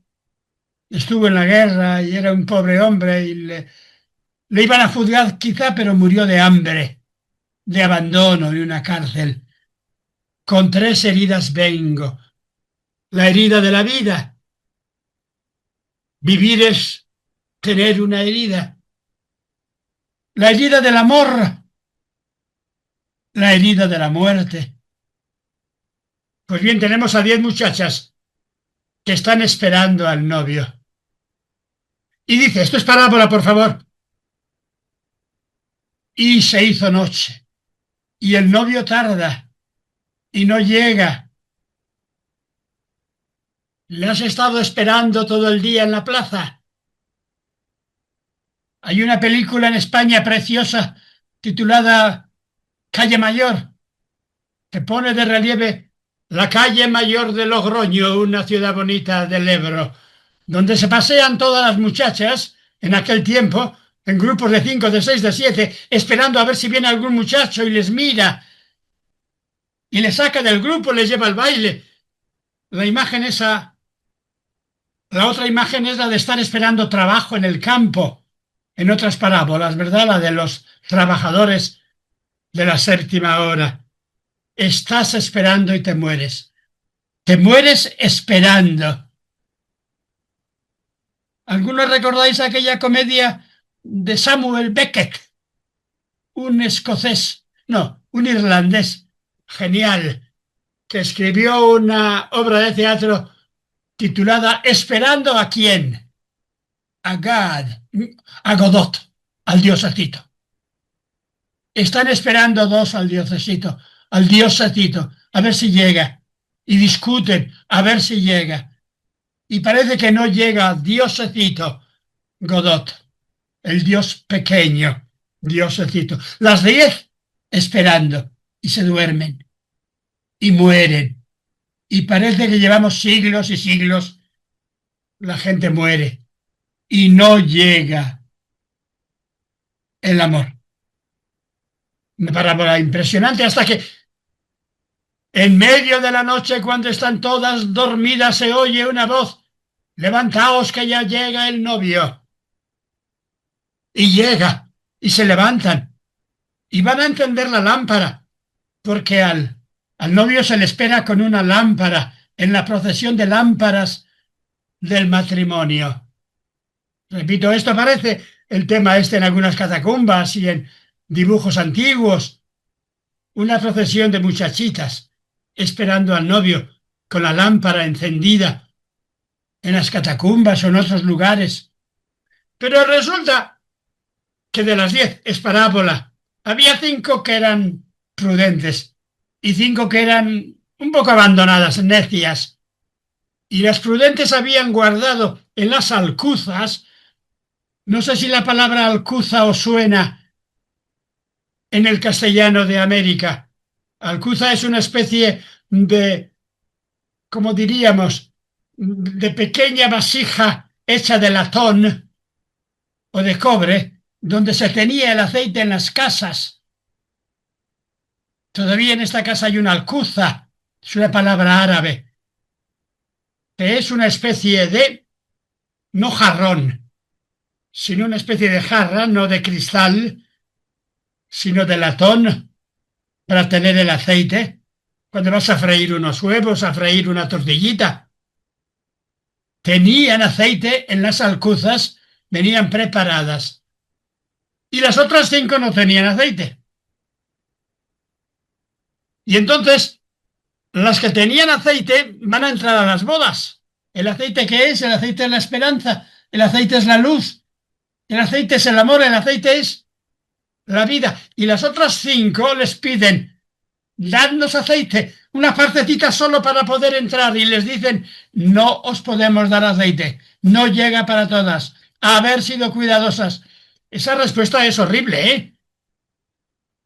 estuvo en la guerra y era un pobre hombre y le iban a juzgar quizá, pero murió de hambre, de abandono en una cárcel. Con 3 heridas vengo. La herida de la vida. Vivir es tener una herida. La herida del amor. La herida de la muerte. Pues bien, tenemos a 10 muchachas que están esperando al novio. Y dice, esto es parábola, por favor. Y se hizo noche. Y el novio tarda. Y no llega. ¿Le has estado esperando todo el día en la plaza? Hay una película en España preciosa titulada Calle Mayor, que pone de relieve la calle mayor de Logroño, una ciudad bonita del Ebro, donde se pasean todas las muchachas en aquel tiempo, en grupos de 5, de 6, de 7, esperando a ver si viene algún muchacho y les mira y les saca del grupo, les lleva al baile. La imagen esa, la otra imagen es la de estar esperando trabajo en el campo, en otras parábolas, ¿verdad? La de los trabajadores de la 7ª hora. Estás esperando y te mueres. Te mueres esperando. ¿Algunos recordáis aquella comedia de Samuel Beckett? Un escocés, no, un irlandés genial, que escribió una obra de teatro titulada ¿Esperando a quién? A God, a Godot, al diosecito. Están esperando dos al diosecito, a ver si llega. Y discuten, a ver si llega. Y parece que no llega diosecito Godot, el dios pequeño, diosecito. Las 10 esperando y se duermen y mueren. Y parece que llevamos siglos y siglos. La gente muere y no llega el amor. Una parábola impresionante hasta que en medio de la noche, cuando están todas dormidas, se oye una voz levantaos que ya llega el novio. Y llega, y se levantan, y van a encender la lámpara, porque al novio se le espera con una lámpara en la procesión de lámparas del matrimonio. Repito, esto aparece el tema este en algunas catacumbas y en dibujos antiguos. Una procesión de muchachitas esperando al novio con la lámpara encendida en las catacumbas o en otros lugares. Pero resulta que de las 10 es parábola. Había 5 que eran prudentes y 5 que eran un poco abandonadas, necias. Y las prudentes habían guardado en las alcuzas, no sé si la palabra alcuza os suena en el castellano de América. Alcuza es una especie de, como diríamos, de pequeña vasija hecha de latón o de cobre, donde se tenía el aceite en las casas. Todavía en esta casa hay una alcuza, es una palabra árabe, que es una especie de, no jarrón, sino una especie de jarra, no de cristal, sino de latón, para tener el aceite. Cuando vas a freír unos huevos, a freír una tortillita, tenían aceite en las alcuzas, venían preparadas. Y las otras 5 no tenían aceite. Y entonces, las que tenían aceite van a entrar a las bodas. ¿El aceite qué es? El aceite es la esperanza, el aceite es la luz, el aceite es el amor, el aceite es la vida. Y las otras 5 les piden, dadnos aceite, una partecita solo para poder entrar. Y les dicen, no os podemos dar aceite, no llega para todas. Haber sido cuidadosas. Esa respuesta es horrible, ¿eh?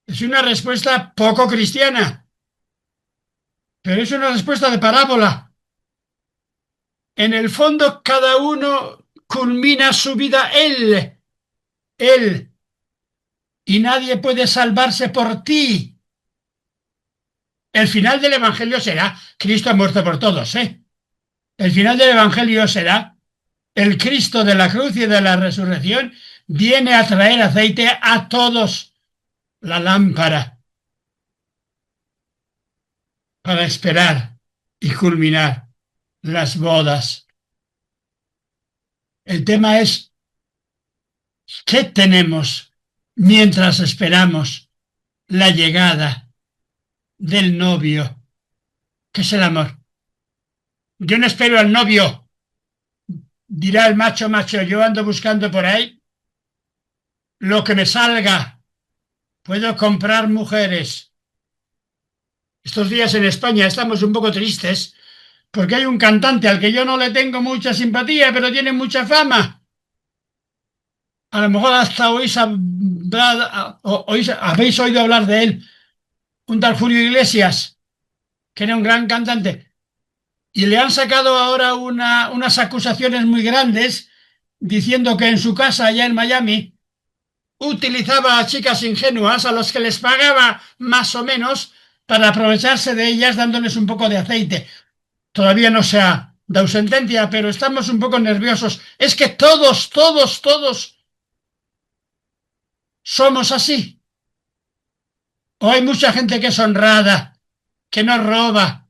Es una respuesta poco cristiana, pero es una respuesta de parábola. En el fondo, cada uno culmina su vida él, y nadie puede salvarse por ti. El final del Evangelio será Cristo ha muerto por todos, ¿eh? El final del Evangelio será el Cristo de la cruz y de la resurrección viene a traer aceite a todos, la lámpara, para esperar y culminar las bodas. El tema es, ¿qué tenemos mientras esperamos la llegada del novio? ¿Qué es el amor? Yo no espero al novio, dirá el macho, yo ando buscando por ahí lo que me salga. Puedo comprar mujeres. Estos días en España estamos un poco tristes porque hay un cantante al que yo no le tengo mucha simpatía, pero tiene mucha fama. A lo mejor hasta habéis oído hablar de él, un tal Julio Iglesias, que era un gran cantante. Y le han sacado ahora unas acusaciones muy grandes diciendo que en su casa allá en Miami utilizaba a chicas ingenuas a las que les pagaba más o menos para aprovecharse de ellas dándoles un poco de aceite. Todavía no se ha dado sentencia, pero estamos un poco nerviosos. Es que todos somos así. O hay mucha gente que es honrada, que no roba,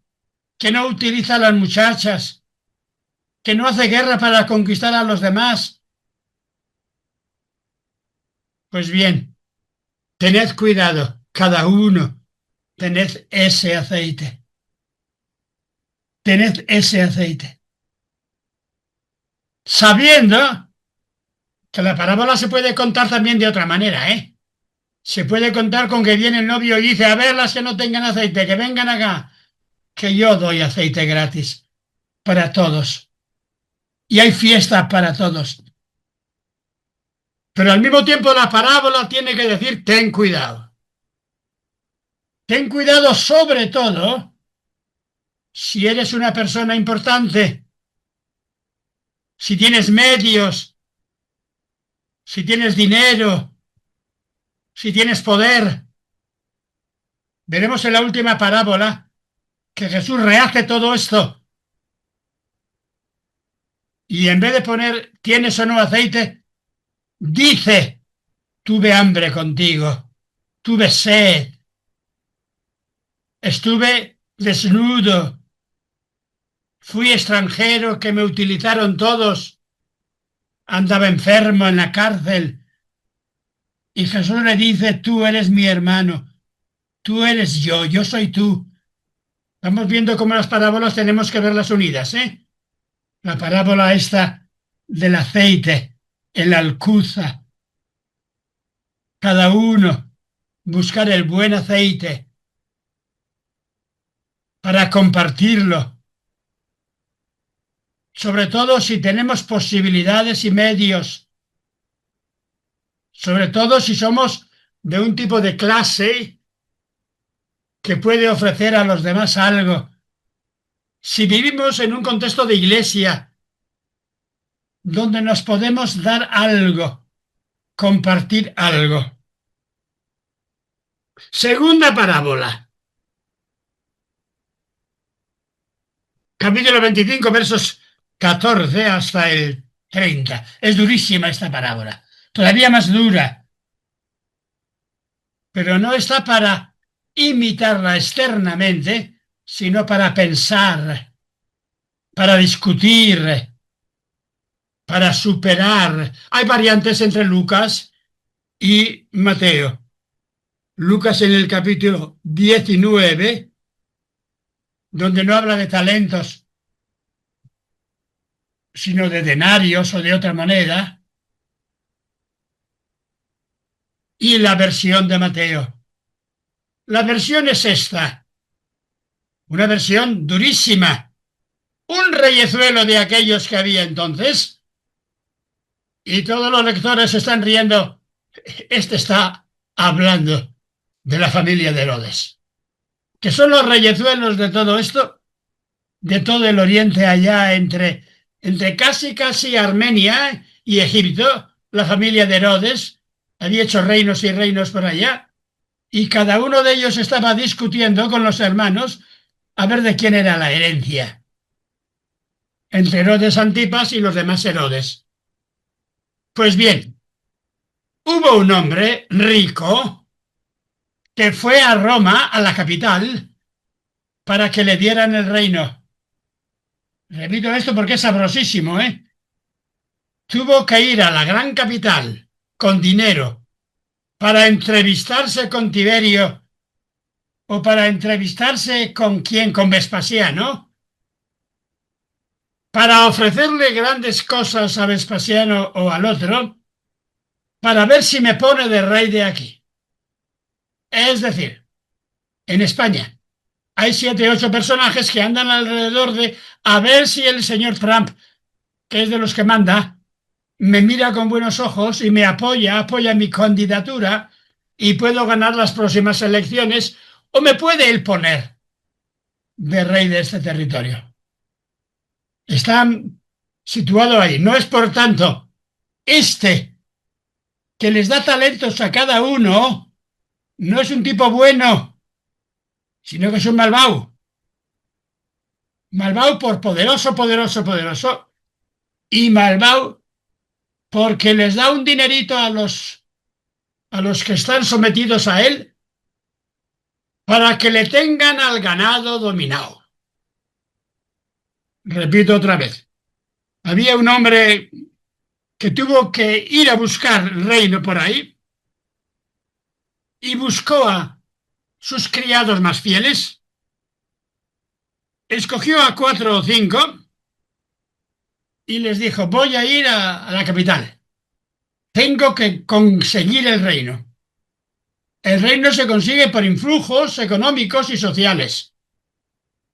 que no utiliza a las muchachas, que no hace guerra para conquistar a los demás. Pues bien, tened cuidado, cada uno, tened ese aceite. Tened ese aceite. Sabiendo que la parábola se puede contar también de otra manera, ¿eh? Se puede contar con que viene el novio y dice, a ver las que no tengan aceite, que vengan acá, que yo doy aceite gratis para todos. Y hay fiesta para todos. Pero al mismo tiempo la parábola tiene que decir, ten cuidado. Ten cuidado sobre todo si eres una persona importante, si tienes medios, si tienes dinero, si tienes poder. Veremos en la última parábola que Jesús rehace todo esto y en vez de poner ¿tienes o no aceite?, dice: tuve hambre contigo, tuve sed, estuve desnudo, fui extranjero que me utilizaron todos, andaba enfermo en la cárcel. Y Jesús le dice: tú eres mi hermano, tú eres yo soy tú. Estamos viendo cómo las parábolas tenemos que verlas unidas, ¿eh? La parábola esta del aceite, el alcuza, cada uno buscar el buen aceite para compartirlo, sobre todo si tenemos posibilidades y medios, sobre todo si somos de un tipo de clase que puede ofrecer a los demás algo. Si vivimos en un contexto de iglesia donde nos podemos dar algo, compartir algo. Segunda parábola, capítulo 25, versos 14 hasta el 30. Es durísima esta parábola, todavía más dura, pero no está para imitarla externamente, sino para pensar, para discutir, para superar. Hay variantes entre Lucas y Mateo. Lucas en el capítulo 19, donde no habla de talentos, sino de denarios o de otra moneda, y la versión de Mateo. La versión es esta, una versión durísima, un reyezuelo de aquellos que había entonces, y todos los lectores están riendo. Este está hablando de la familia de Herodes, que son los reyezuelos de todo esto, de todo el oriente allá entre casi Armenia y Egipto. La familia de Herodes había hecho reinos y reinos por allá, y cada uno de ellos estaba discutiendo con los hermanos a ver de quién era la herencia, entre Herodes Antipas y los demás Herodes. Pues bien, hubo un hombre rico que fue a Roma, a la capital, para que le dieran el reino. Repito esto porque es sabrosísimo, ¿eh? Tuvo que ir a la gran capital con dinero para entrevistarse con Tiberio, o para entrevistarse con quién, con Vespasiano, para ofrecerle grandes cosas a Vespasiano o al otro, para ver si me pone de rey de aquí. Es decir, en España hay 7 u 8 personajes que andan alrededor de a ver si el señor Trump, que es de los que manda, me mira con buenos ojos y me apoya mi candidatura y puedo ganar las próximas elecciones, o me puede él poner de rey de este territorio. Está situado ahí. No es, por tanto, este que les da talentos a cada uno, no es un tipo bueno, sino que es un malvado. Malvado por poderoso, y malvado porque les da un dinerito a los que están sometidos a él para que le tengan al ganado dominado. Repito otra vez. Había un hombre que tuvo que ir a buscar reino por ahí y buscó a sus criados más fieles, escogió a 4 o 5 y les dijo: voy a ir a la capital, tengo que conseguir el reino. El reino se consigue por influjos económicos y sociales.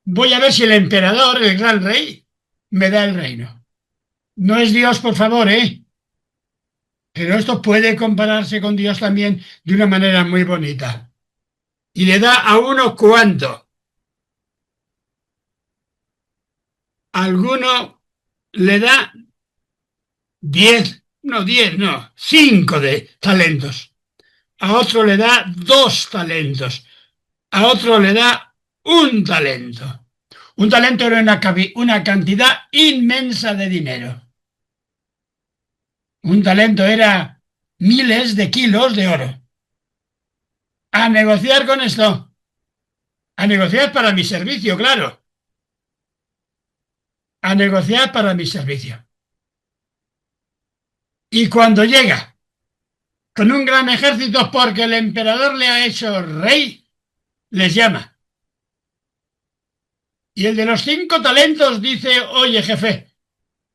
Voy a ver si el emperador, el gran rey, me da el reino. No es Dios, por favor, ¿eh? Pero esto puede compararse con Dios también de una manera muy bonita. Y le da a uno cuánto. A alguno le da 5 de talentos. A otro le da 2 talentos. A otro le da 1 talento. Un talento era una cantidad inmensa de dinero. Un talento era miles de kilos de oro. A negociar con esto. A negociar para mi servicio, claro. A negociar para mi servicio. Y cuando llega con un gran ejército porque el emperador le ha hecho rey, les llama. Y el de los 5 talentos dice, oye jefe,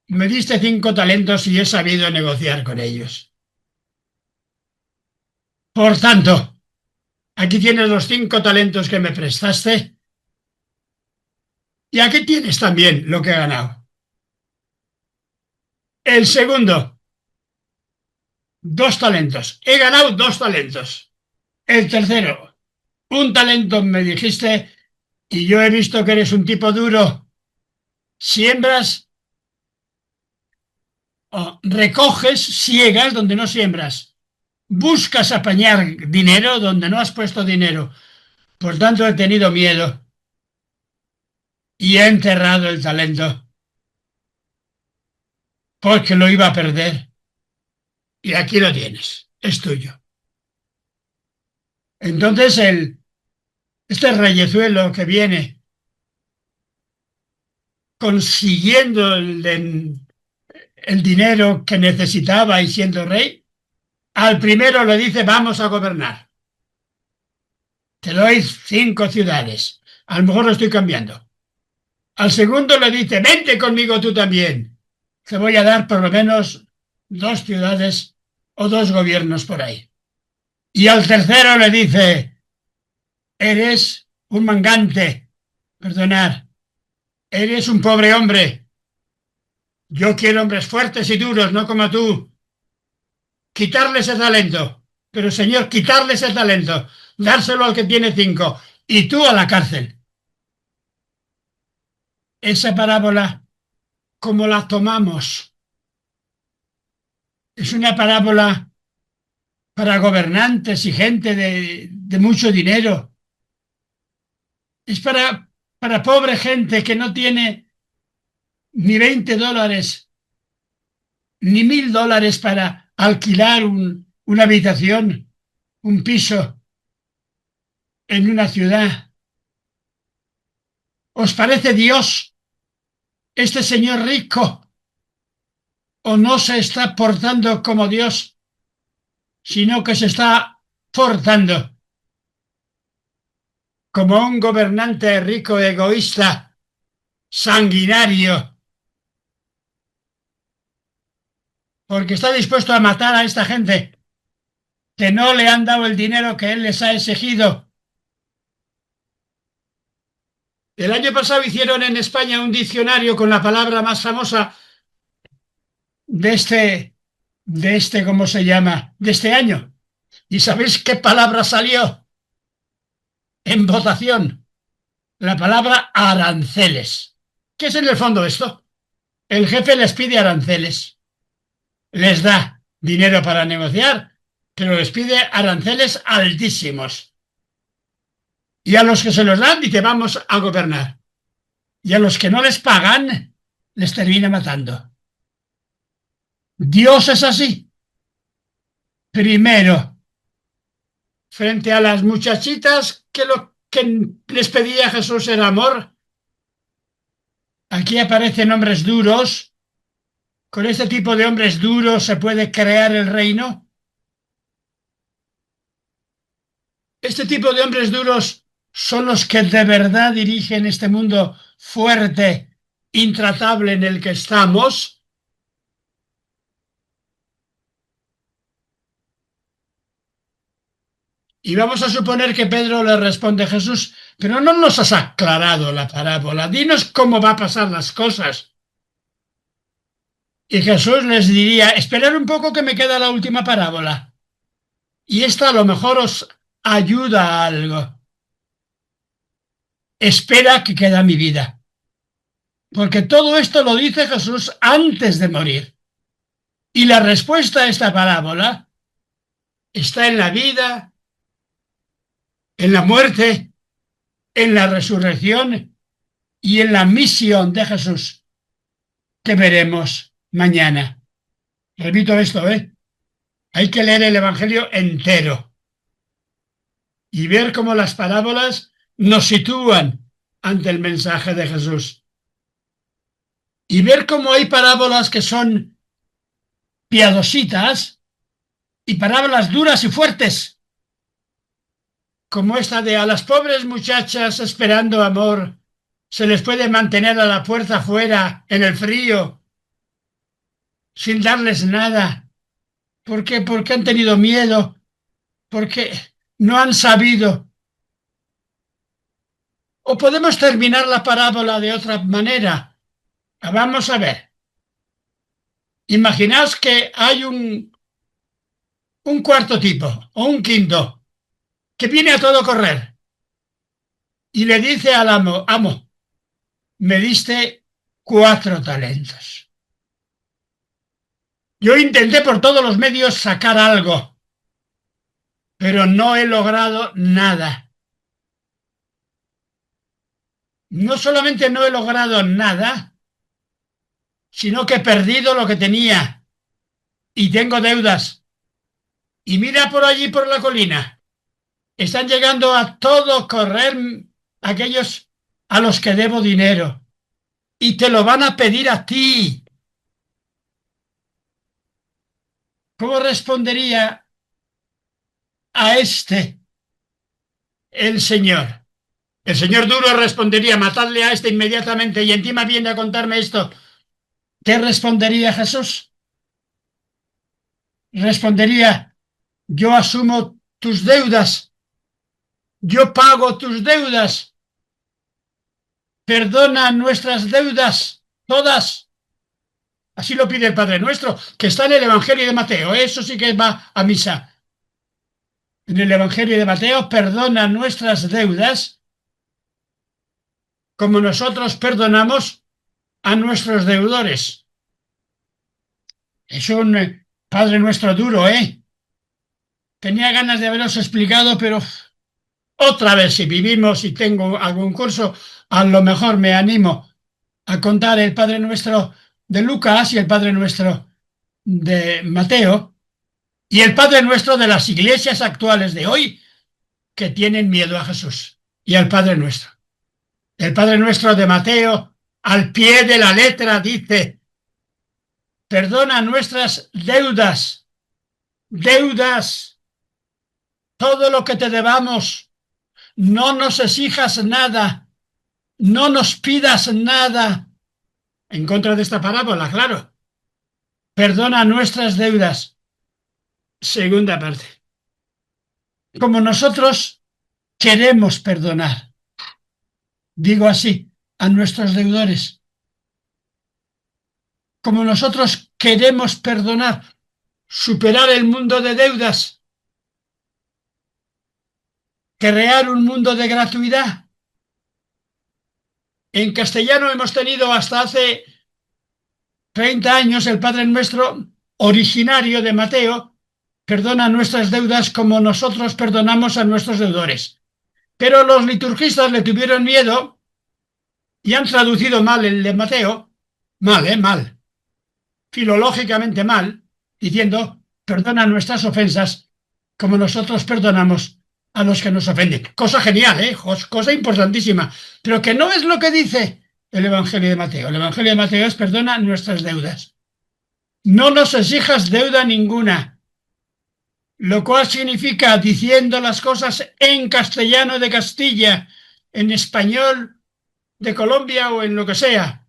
me diste 5 talentos y he sabido negociar con ellos. Por tanto, aquí tienes los 5 talentos que me prestaste y aquí tienes también lo que he ganado. El segundo, 2 talentos. He ganado 2 talentos. El tercero, 1 talento me dijiste y yo he visto que eres un tipo duro. Siembras, recoges, siegas donde no siembras. Buscas apañar dinero donde no has puesto dinero. Por tanto, he tenido miedo y he enterrado el talento porque lo iba a perder. Y aquí lo tienes, es tuyo. Entonces, este reyezuelo que viene consiguiendo el dinero que necesitaba y siendo rey, al primero le dice, vamos a gobernar. Te doy 5 ciudades. A lo mejor lo estoy cambiando. Al segundo le dice, vente conmigo tú también. Te voy a dar por lo menos 2 ciudades o 2 gobiernos por ahí. Y al tercero le dice, eres un mangante, perdonad, eres un pobre hombre. Yo quiero hombres fuertes y duros, no como tú. Quitarle ese talento. Pero señor, quitarle ese talento. Dárselo al que tiene 5. Y tú a la cárcel. Esa parábola, como la tomamos, es una parábola para gobernantes y gente de mucho dinero. Es para pobre gente que no tiene ni $20, ni $1.000 para alquilar una habitación, un piso en una ciudad. ¿Os parece Dios, este señor rico, o no se está portando como Dios, sino que se está portando como un gobernante rico, egoísta, sanguinario, porque está dispuesto a matar a esta gente que no le han dado el dinero que él les ha exigido? El año pasado hicieron en España un diccionario con la palabra más famosa ¿cómo se llama? De este año. ¿Y sabéis qué palabra salió en votación? La palabra aranceles. ¿Qué es en el fondo esto? El jefe les pide aranceles. Les da dinero para negociar, pero les pide aranceles altísimos. Y a los que se los dan, dice, vamos a gobernar. Y a los que no les pagan, les termina matando. Dios es así. Primero, frente a las muchachitas que lo que les pedía Jesús era amor, aquí aparecen hombres duros. Con este tipo de hombres duros se puede crear el reino. Este tipo de hombres duros son los que de verdad dirigen este mundo fuerte, intratable en el que estamos. Y vamos a suponer que Pedro le responde: Jesús, pero no nos has aclarado la parábola, dinos cómo va a pasar las cosas. Y Jesús les diría: esperad un poco que me queda la última parábola. Y esta a lo mejor os ayuda a algo. Espera que queda mi vida. Porque todo esto lo dice Jesús antes de morir. Y la respuesta a esta parábola está en la vida, en la muerte, en la resurrección y en la misión de Jesús, que veremos mañana. Repito esto, ¿eh? Hay que leer el Evangelio entero y ver cómo las parábolas nos sitúan ante el mensaje de Jesús. Y ver cómo hay parábolas que son piadositas y parábolas duras y fuertes, como esta de: a las pobres muchachas esperando amor se les puede mantener a la puerta fuera en el frío sin darles nada. ¿Por qué? Porque han tenido miedo, porque no han sabido. O podemos terminar la parábola de otra manera. Vamos a ver. Imaginaos que hay un cuarto tipo o un quinto que viene a todo correr y le dice al amo: amo, me diste 4 talentos. Yo intenté por todos los medios sacar algo, pero no he logrado nada. No solamente no he logrado nada, sino que he perdido lo que tenía y tengo deudas. Y mira por allí, por la colina, están llegando a todo correr aquellos a los que debo dinero y te lo van a pedir a ti. ¿Cómo respondería a este el Señor? El Señor duro respondería: matadle a este inmediatamente, y encima viene a contarme esto. ¿Qué respondería Jesús? Respondería: yo asumo tus deudas, yo pago tus deudas, perdona nuestras deudas, todas. Así lo pide el Padre Nuestro, que está en el Evangelio de Mateo. Eso sí que va a misa. En el Evangelio de Mateo: perdona nuestras deudas como nosotros perdonamos a nuestros deudores. Es un Padre Nuestro duro, ¿eh? Tenía ganas de haberos explicado, pero otra vez, si vivimos y tengo algún curso, a lo mejor me animo a contar el Padre Nuestro de Lucas y el Padre Nuestro de Mateo y el Padre Nuestro de las iglesias actuales de hoy, que tienen miedo a Jesús y al Padre Nuestro. El Padre Nuestro de Mateo, al pie de la letra, dice: perdona nuestras deudas, deudas, todo lo que te debamos, no nos exijas nada, no nos pidas nada. En contra de esta parábola, claro. Perdona nuestras deudas. Segunda parte. Como nosotros queremos perdonar, digo así, a nuestros deudores. Como nosotros queremos perdonar, superar el mundo de deudas, crear un mundo de gratuidad. En castellano hemos tenido hasta hace 30 años el Padre Nuestro originario de Mateo: perdona nuestras deudas como nosotros perdonamos a nuestros deudores. Pero los liturgistas le tuvieron miedo y han traducido mal el de Mateo, mal, filológicamente mal, diciendo: perdona nuestras ofensas como nosotros perdonamos a los que nos ofenden. Cosa genial, cosa importantísima, pero que no es lo que dice el Evangelio de Mateo. El Evangelio de Mateo es: perdona nuestras deudas. No nos exijas deuda ninguna, lo cual significa, diciendo las cosas en castellano de Castilla, en español de Colombia o en lo que sea,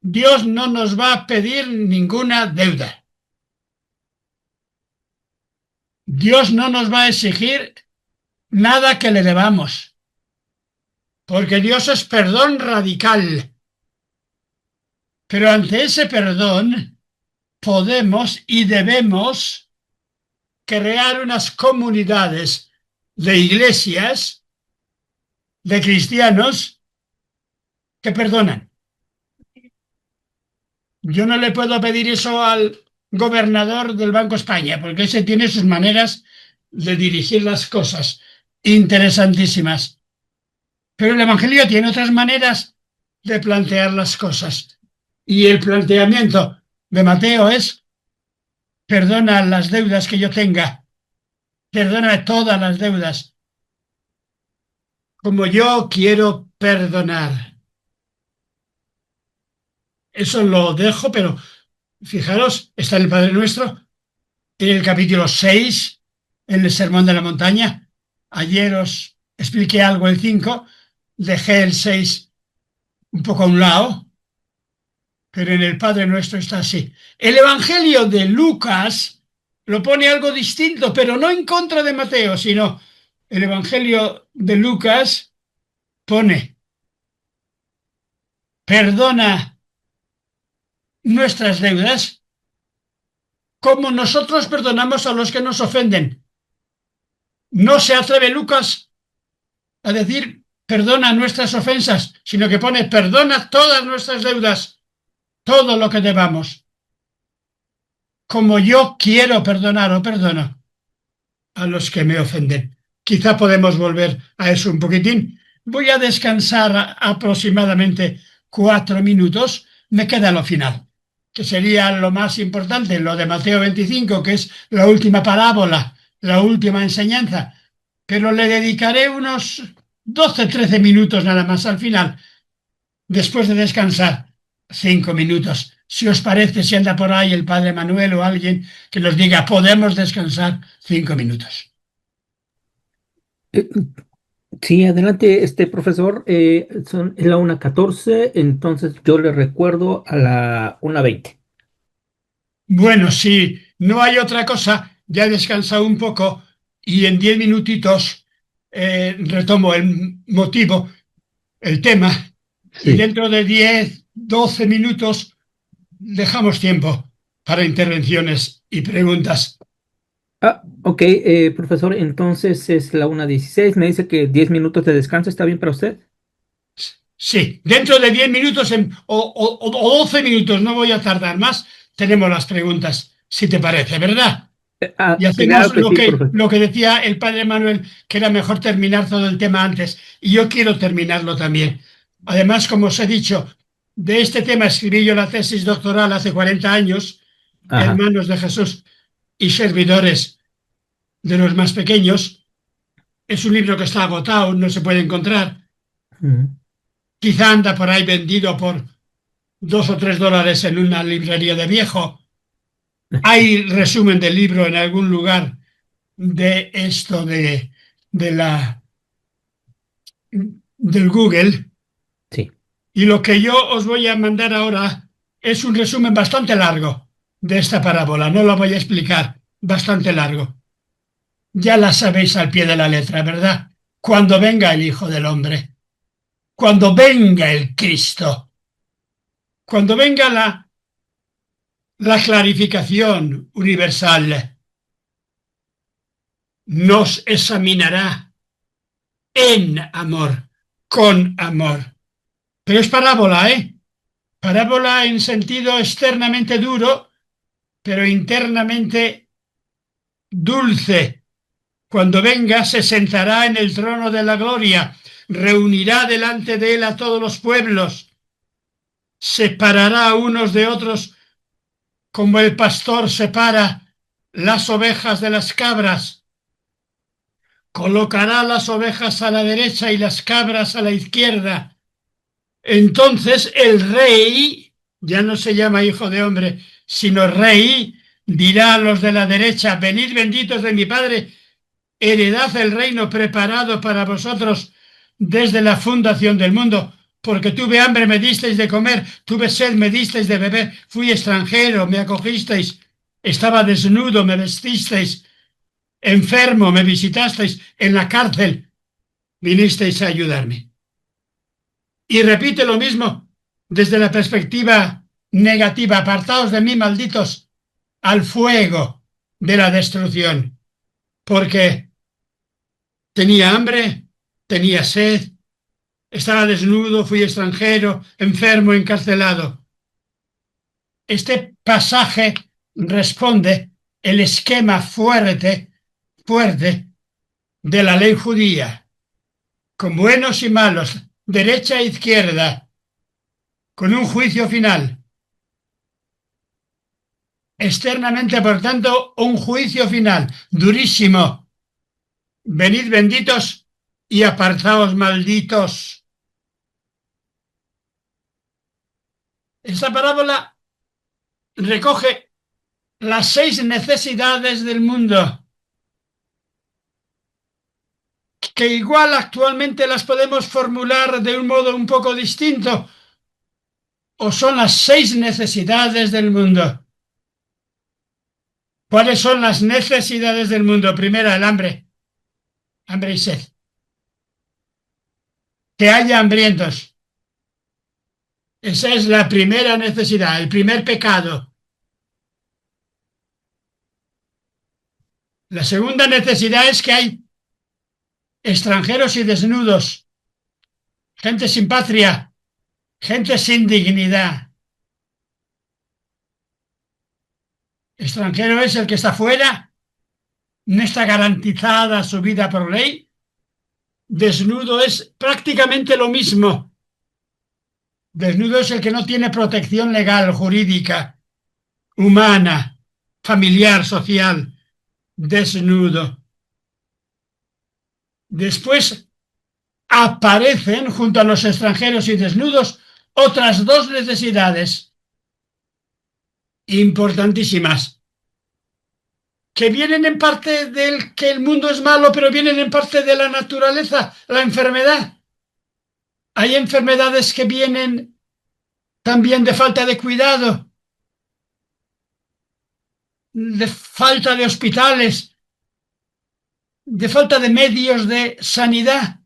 Dios no nos va a pedir ninguna deuda. Dios no nos va a exigir nada que le debamos, porque Dios es perdón radical. Pero ante ese perdón podemos y debemos crear unas comunidades de iglesias, de cristianos que perdonan. Yo no le puedo pedir eso al gobernador del Banco España, porque ese tiene sus maneras de dirigir las cosas interesantísimas. Pero el Evangelio tiene otras maneras de plantear las cosas. Y el planteamiento de Mateo es: perdona las deudas que yo tenga, perdona todas las deudas, como yo quiero perdonar. Eso lo dejo, pero fijaros, está en el Padre Nuestro, en el capítulo 6, en el Sermón de la Montaña. Ayer os expliqué algo el 5, dejé el 6 un poco a un lado, pero en el Padre Nuestro está así. El Evangelio de Lucas lo pone algo distinto, pero no en contra de Mateo, sino el Evangelio de Lucas pone, perdona nuestras deudas como nosotros perdonamos a los que nos ofenden. No se atreve Lucas a decir perdona nuestras ofensas, sino que pone perdona todas nuestras deudas, todo lo que debamos, como yo quiero perdonar o perdono a los que me ofenden. Quizá podemos volver a eso un poquitín. Voy a descansar aproximadamente 4 minutos. Me queda lo final, que sería lo más importante, lo de Mateo 25, que es la última parábola, la última enseñanza. Pero le dedicaré unos 12, 13 minutos nada más al final, después de descansar 5 minutos. Si os parece, si anda por ahí el padre Manuel o alguien que nos diga, podemos descansar 5 minutos. Eh, Sí, adelante, profesor. Es la 1:14, entonces yo le recuerdo a la 1:20. Bueno, si no hay otra cosa, ya he descansado un poco y en 10 minutitos retomo el motivo, el tema, y Sí. dentro de 10, 12 minutos dejamos tiempo para intervenciones y preguntas. Ok, profesor, entonces es la 1:16. Me dice que 10 minutos de descanso está bien para usted. Sí, dentro de 10 minutos o 12 minutos, no voy a tardar más, tenemos las preguntas, si te parece, ¿verdad? Y hacemos Claro que sí, profesor. lo que decía el padre Manuel, que era mejor terminar todo el tema antes. Y yo quiero terminarlo también. Además, como os he dicho, de este tema escribí yo la tesis doctoral hace 40 años, Ajá. hermanos de Jesús y servidores de los más pequeños. Es un libro que está agotado, no se puede encontrar. Ujú. Quizá anda por ahí vendido por $2 o $3 en una librería de viejo. Hay resumen del libro en algún lugar de esto de la del Google, Sí. y lo que yo os voy a mandar ahora es un resumen bastante largo de esta parábola. No la voy a explicar, bastante largo. Ya la sabéis al pie de la letra, ¿verdad? Cuando venga el Hijo del Hombre, cuando venga el Cristo, cuando venga la clarificación universal, nos examinará en amor, con amor. Pero es parábola, ¿eh? Parábola en sentido externamente duro, pero internamente dulce. Cuando venga, se sentará en el trono de la gloria, reunirá delante de él a todos los pueblos, separará unos de otros como el pastor separa las ovejas de las cabras, colocará las ovejas a la derecha y las cabras a la izquierda. Entonces el rey, ya no se llama hijo de hombre, sino rey, dirá a los de la derecha, venid benditos de mi Padre, heredad el reino preparado para vosotros desde la fundación del mundo, porque tuve hambre, me disteis de comer, tuve sed, me disteis de beber, fui extranjero, me acogisteis, estaba desnudo, me vestisteis, enfermo, me visitasteis, en la cárcel, vinisteis a ayudarme. Y repite lo mismo desde la perspectiva negativa, apartaos de mí, malditos, al fuego de la destrucción, porque tenía hambre, tenía sed, estaba desnudo, fui extranjero, enfermo, encarcelado. Este pasaje responde el esquema fuerte de la ley judía, con buenos y malos, derecha e izquierda, con un juicio final. Externamente, por tanto, un juicio final durísimo. Venid benditos y apartaos malditos. Esta parábola recoge las 6 necesidades del mundo, que igual actualmente las podemos formular de un modo un poco distinto, o son las 6 necesidades del mundo. ¿Cuáles son las necesidades del mundo? Primera, el hambre, hambre y sed. Que haya hambrientos. Esa es la primera necesidad, el primer pecado. La segunda necesidad es que hay extranjeros y desnudos, gente sin patria, gente sin dignidad. Extranjero es el que está fuera, no está garantizada su vida por ley. Desnudo es prácticamente lo mismo. Desnudo es el que no tiene protección legal, jurídica, humana, familiar, social. Desnudo. Después aparecen, junto a los extranjeros y desnudos, otras 2 necesidades importantísimas, que vienen en parte del que el mundo es malo, pero vienen en parte de la naturaleza, la enfermedad. Hay enfermedades que vienen también de falta de cuidado, de falta de hospitales, de falta de medios de sanidad.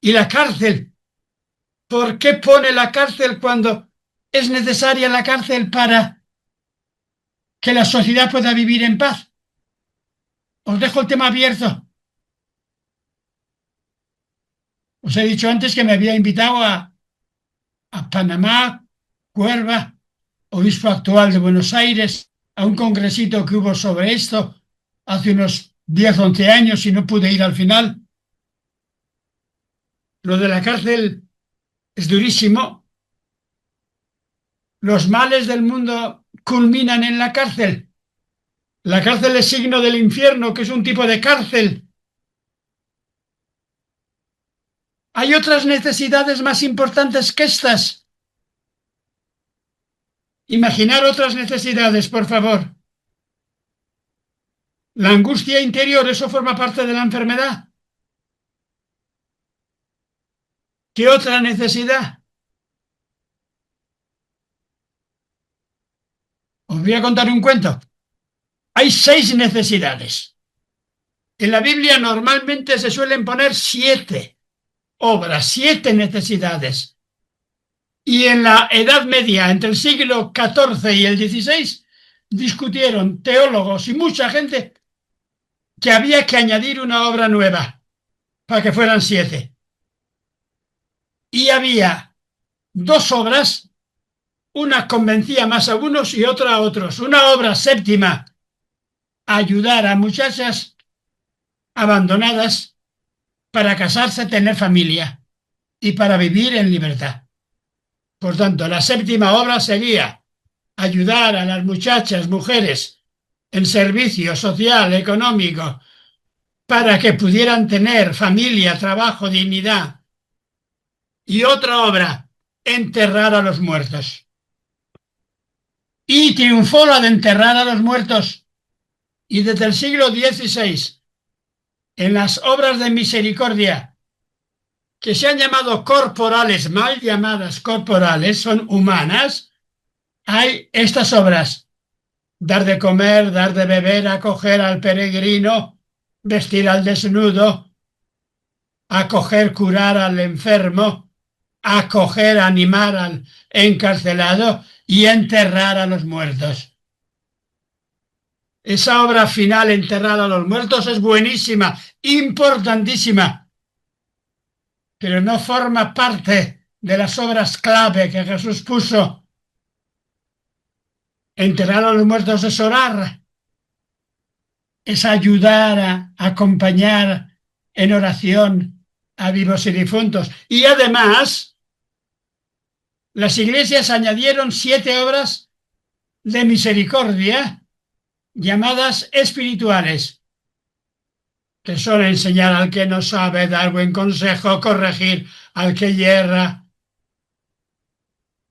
Y la cárcel. ¿Por qué pone la cárcel cuando es necesaria la cárcel para que la sociedad pueda vivir en paz? Os dejo el tema abierto. Os he dicho antes que me había invitado a Panamá, Cuerva, obispo actual de Buenos Aires, a un congresito que hubo sobre esto hace unos 10 o 11 años y no pude ir al final. Lo de la cárcel es durísimo. Los males del mundo culminan en la cárcel. La cárcel es signo del infierno, que es un tipo de cárcel. Hay otras necesidades más importantes que estas. Imaginar otras necesidades, por favor. La angustia interior, eso forma parte de la enfermedad. ¿Qué otra necesidad? Os voy a contar un cuento. Hay 6 necesidades. En la Biblia normalmente se suelen poner 7 obras, 7 necesidades. Y en la Edad Media, entre el siglo XIV y el XVI, discutieron teólogos y mucha gente que había que añadir una obra nueva para que fueran 7. Y había 2 obras, una convencía más a unos y otra a otros. Una obra séptima, ayudar a muchachas abandonadas para casarse, tener familia y para vivir en libertad. Por tanto, la séptima obra sería ayudar a las muchachas, mujeres, en servicio social, económico, para que pudieran tener familia, trabajo, dignidad. Y otra obra, enterrar a los muertos. Y triunfó la de enterrar a los muertos. Y desde el siglo XVI, en las obras de misericordia, que se han llamado corporales, mal llamadas corporales, son humanas, hay estas obras: dar de comer, dar de beber, acoger al peregrino, vestir al desnudo, acoger, curar al enfermo, acoger, animar al encarcelado y enterrar a los muertos. Esa obra final, enterrar a los muertos, es buenísima, importantísima, pero no forma parte de las obras clave que Jesús puso. Enterrar a los muertos es orar, es ayudar a acompañar en oración a vivos y difuntos. Y además, las iglesias añadieron 7 obras de misericordia llamadas espirituales, que son enseñar al que no sabe, dar buen consejo, corregir al que yerra,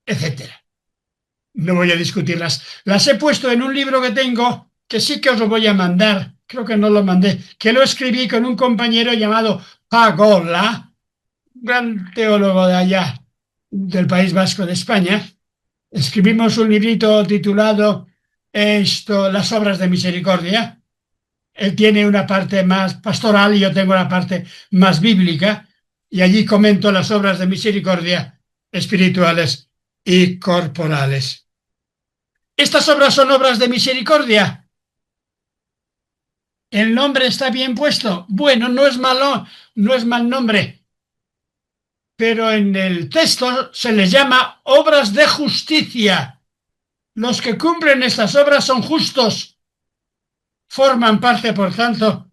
etcétera. No voy a discutirlas. Las he puesto en un libro que tengo, que sí que os lo voy a mandar, creo que no lo mandé, que lo escribí con un compañero llamado Pagola, gran teólogo de allá, del País Vasco de España. Escribimos un librito titulado Las obras de misericordia. Él tiene una parte más pastoral y yo tengo la parte más bíblica, y allí comento las obras de misericordia espirituales y corporales. ¿Estas obras son obras de misericordia? ¿El nombre está bien puesto? Bueno, no es malo, no es mal nombre, pero en el texto se les llama obras de justicia. Los que cumplen estas obras son justos, forman parte, por tanto,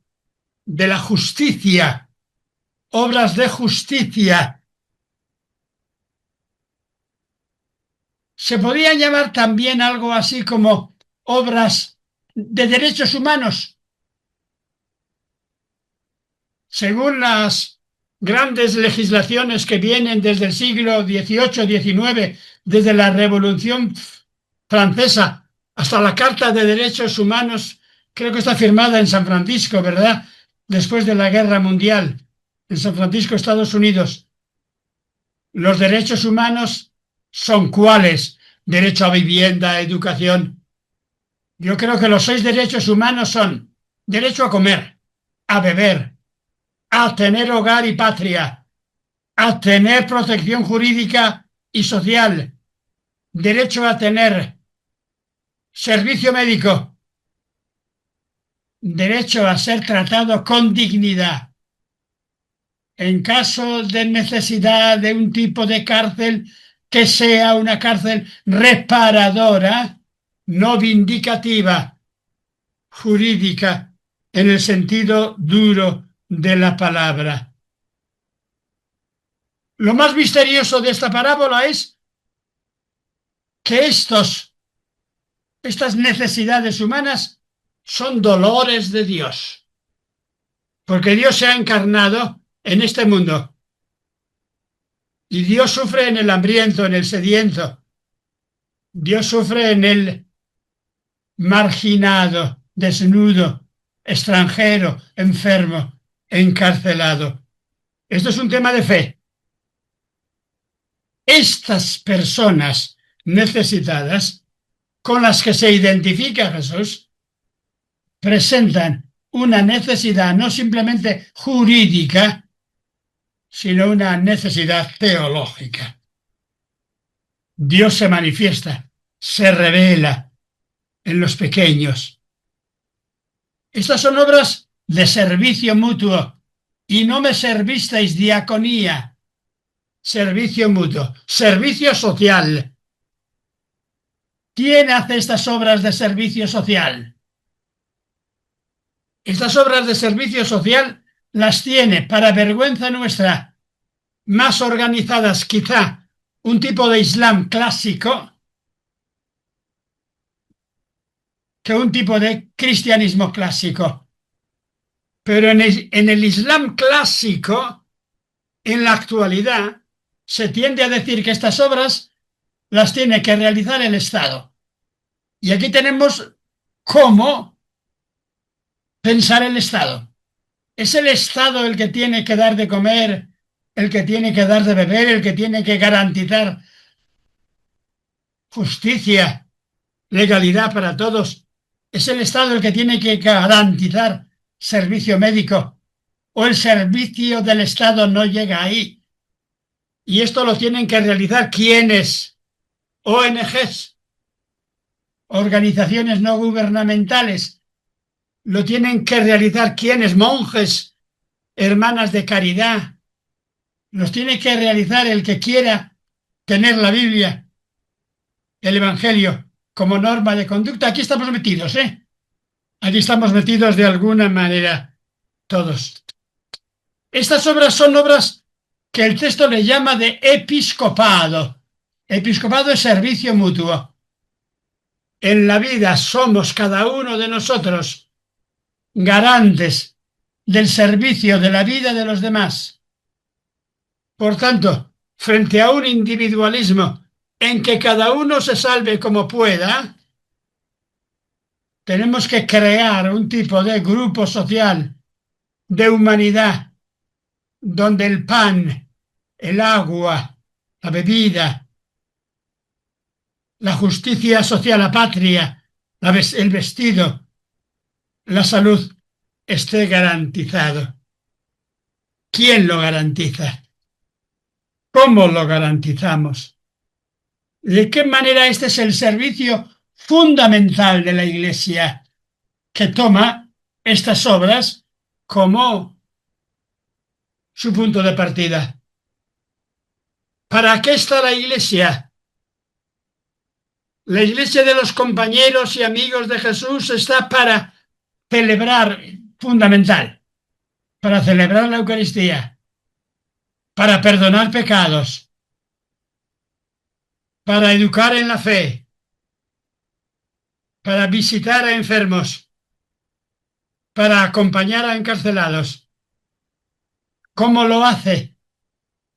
de la justicia, obras de justicia. Se podrían llamar también algo así como obras de derechos humanos. Según las grandes legislaciones que vienen desde el siglo XVIII-XIX, desde la Revolución Francesa hasta la Carta de Derechos Humanos, creo que está firmada en San Francisco, ¿verdad? Después de la Guerra Mundial, en San Francisco, Estados Unidos. Los derechos humanos son ¿cuáles? Derecho a vivienda, a educación. Yo creo que los 6 derechos humanos son derecho a comer, a beber, a tener hogar y patria, a tener protección jurídica y social, derecho a tener servicio médico, derecho a ser tratado con dignidad. En caso de necesidad de un tipo de cárcel, que sea una cárcel reparadora, no vindicativa, jurídica, en el sentido duro de la palabra. Lo más misterioso de esta parábola es que estas necesidades humanas son dolores de Dios, porque Dios se ha encarnado en este mundo y Dios sufre en el hambriento, en el sediento. Dios sufre en el marginado, desnudo, extranjero, enfermo, encarcelado. Esto es un tema de fe. Estas personas necesitadas con las que se identifica Jesús presentan una necesidad no simplemente jurídica, sino una necesidad teológica. Dios se manifiesta, se revela en los pequeños. Estas son obras de servicio mutuo. Y no me servisteis, diaconía, servicio mutuo, servicio social. ¿Quién hace estas obras de servicio social? Estas obras de servicio social las tiene, para vergüenza nuestra, más organizadas quizá un tipo de Islam clásico que un tipo de cristianismo clásico. Pero en el Islam clásico, en la actualidad, se tiende a decir que estas obras las tiene que realizar el Estado. Y aquí tenemos cómo pensar el Estado. Es el Estado el que tiene que dar de comer, el que tiene que dar de beber, el que tiene que garantizar justicia, legalidad para todos. Es el Estado el que tiene que garantizar servicio médico, o el servicio del Estado no llega ahí. Y esto lo tienen que realizar ¿quiénes? ONGs, organizaciones no gubernamentales. Lo tienen que realizar ¿quiénes? Monjes, hermanas de caridad. Los tiene que realizar el que quiera tener la Biblia, el Evangelio, como norma de conducta. Aquí estamos metidos, ¿eh? Aquí estamos metidos de alguna manera todos. Estas obras son obras que el texto le llama de episcopado. Episcopado es servicio mutuo. en la vida somos cada uno de nosotros garantes del servicio de la vida de los demás. Por tanto, frente a un individualismo en que cada uno se salve como pueda, tenemos que crear un tipo de grupo social, de humanidad, donde el pan, el agua, la bebida, la justicia social, la patria, el vestido, la salud, esté garantizado. ¿Quién lo garantiza? ¿Cómo lo garantizamos? ¿De qué manera este es el servicio fundamental de la Iglesia, que toma estas obras como su punto de partida? ¿Para qué está la Iglesia? La Iglesia de los compañeros y amigos de Jesús está para celebrar, fundamental, para celebrar la Eucaristía, para perdonar pecados, para educar en la fe, para visitar a enfermos, para acompañar a encarcelados. ¿Cómo lo hace?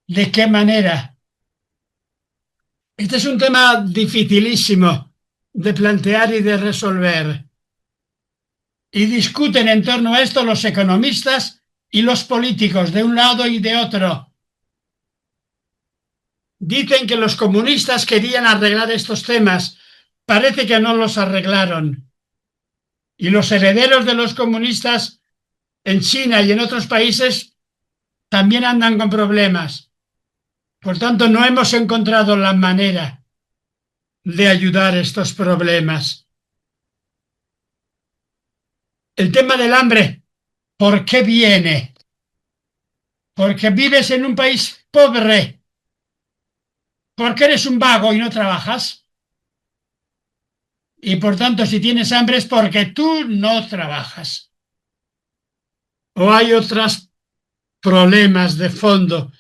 ¿De qué manera? Este es un tema dificilísimo de plantear y de resolver. Y discuten en torno a esto los economistas y los políticos de un lado y de otro. Dicen que los comunistas querían arreglar estos temas. Parece que no los arreglaron. Y los herederos de los comunistas en China y en otros países también andan con problemas. Por tanto, no hemos encontrado la manera de ayudar estos problemas. El tema del hambre, ¿por qué viene? Porque vives en un país pobre. Porque eres un vago y no trabajas. Y por tanto, si tienes hambre es porque tú no trabajas. O hay otros problemas de fondo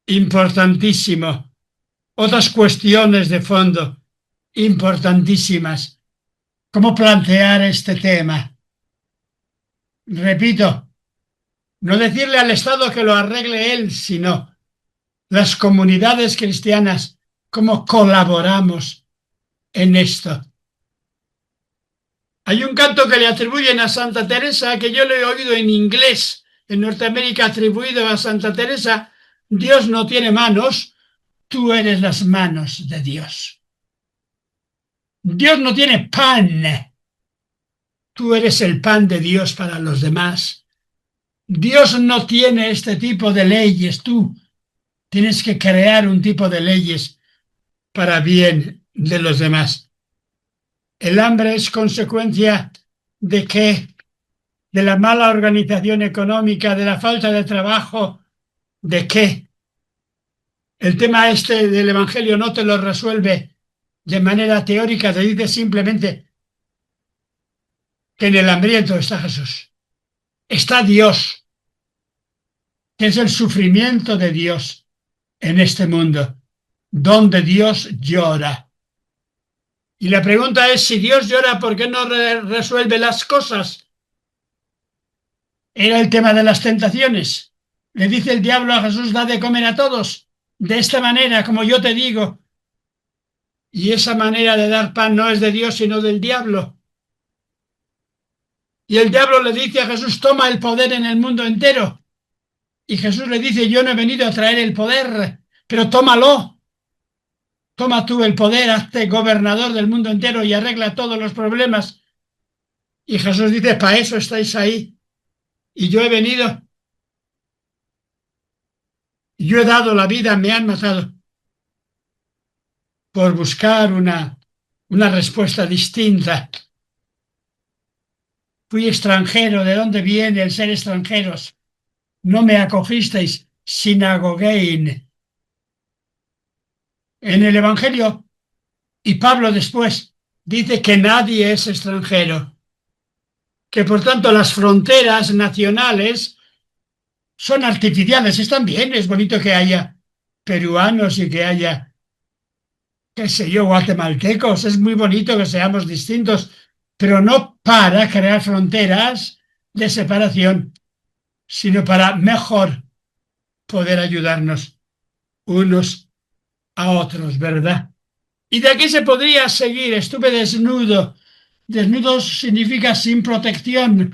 importantísimos, otras cuestiones de fondo importantísimas. ¿Cómo plantear este tema? Repito, no decirle al Estado que lo arregle él, sino las comunidades cristianas, cómo colaboramos en esto. Hay un canto que le atribuyen a Santa Teresa, que yo lo he oído en inglés, en Norteamérica atribuido a Santa Teresa: Dios no tiene manos, tú eres las manos de Dios. Dios no tiene pan, tú eres el pan de Dios para los demás. Dios no tiene este tipo de leyes, tú tienes que crear un tipo de leyes para bien de los demás. El hambre es consecuencia ¿de qué? De la mala organización económica, de la falta de trabajo. ¿De qué? El tema este del Evangelio no te lo resuelve de manera teórica, te dice simplemente que en el hambriento está Jesús, está Dios, que es el sufrimiento de Dios en este mundo, donde Dios llora. Y la pregunta es, si Dios llora, ¿por qué no resuelve las cosas? Era el tema de las tentaciones. Le dice el diablo a Jesús: da de comer a todos, de esta manera, como yo te digo. Y esa manera de dar pan no es de Dios, sino del diablo. Y el diablo le dice a Jesús: toma el poder en el mundo entero. Y Jesús le dice: yo no he venido a traer el poder, pero tómalo. Toma tú el poder, hazte gobernador del mundo entero y arregla todos los problemas. Y Jesús dice: para eso estáis ahí. Y yo he venido. Yo he dado la vida, me han matado. Por buscar una respuesta distinta. Fui extranjero, ¿de dónde viene el ser extranjeros? No me acogisteis, sinagogein. En el Evangelio, y Pablo después, dice que nadie es extranjero, que por tanto las fronteras nacionales son artificiales. Están bien, es bonito que haya peruanos y que haya qué sé yo, guatemaltecos. Es muy bonito que seamos distintos, pero no para crear fronteras de separación, sino para mejor poder ayudarnos unos a otros, ¿verdad? Y de aquí se podría seguir. Estuve desnudo. Desnudo significa sin protección,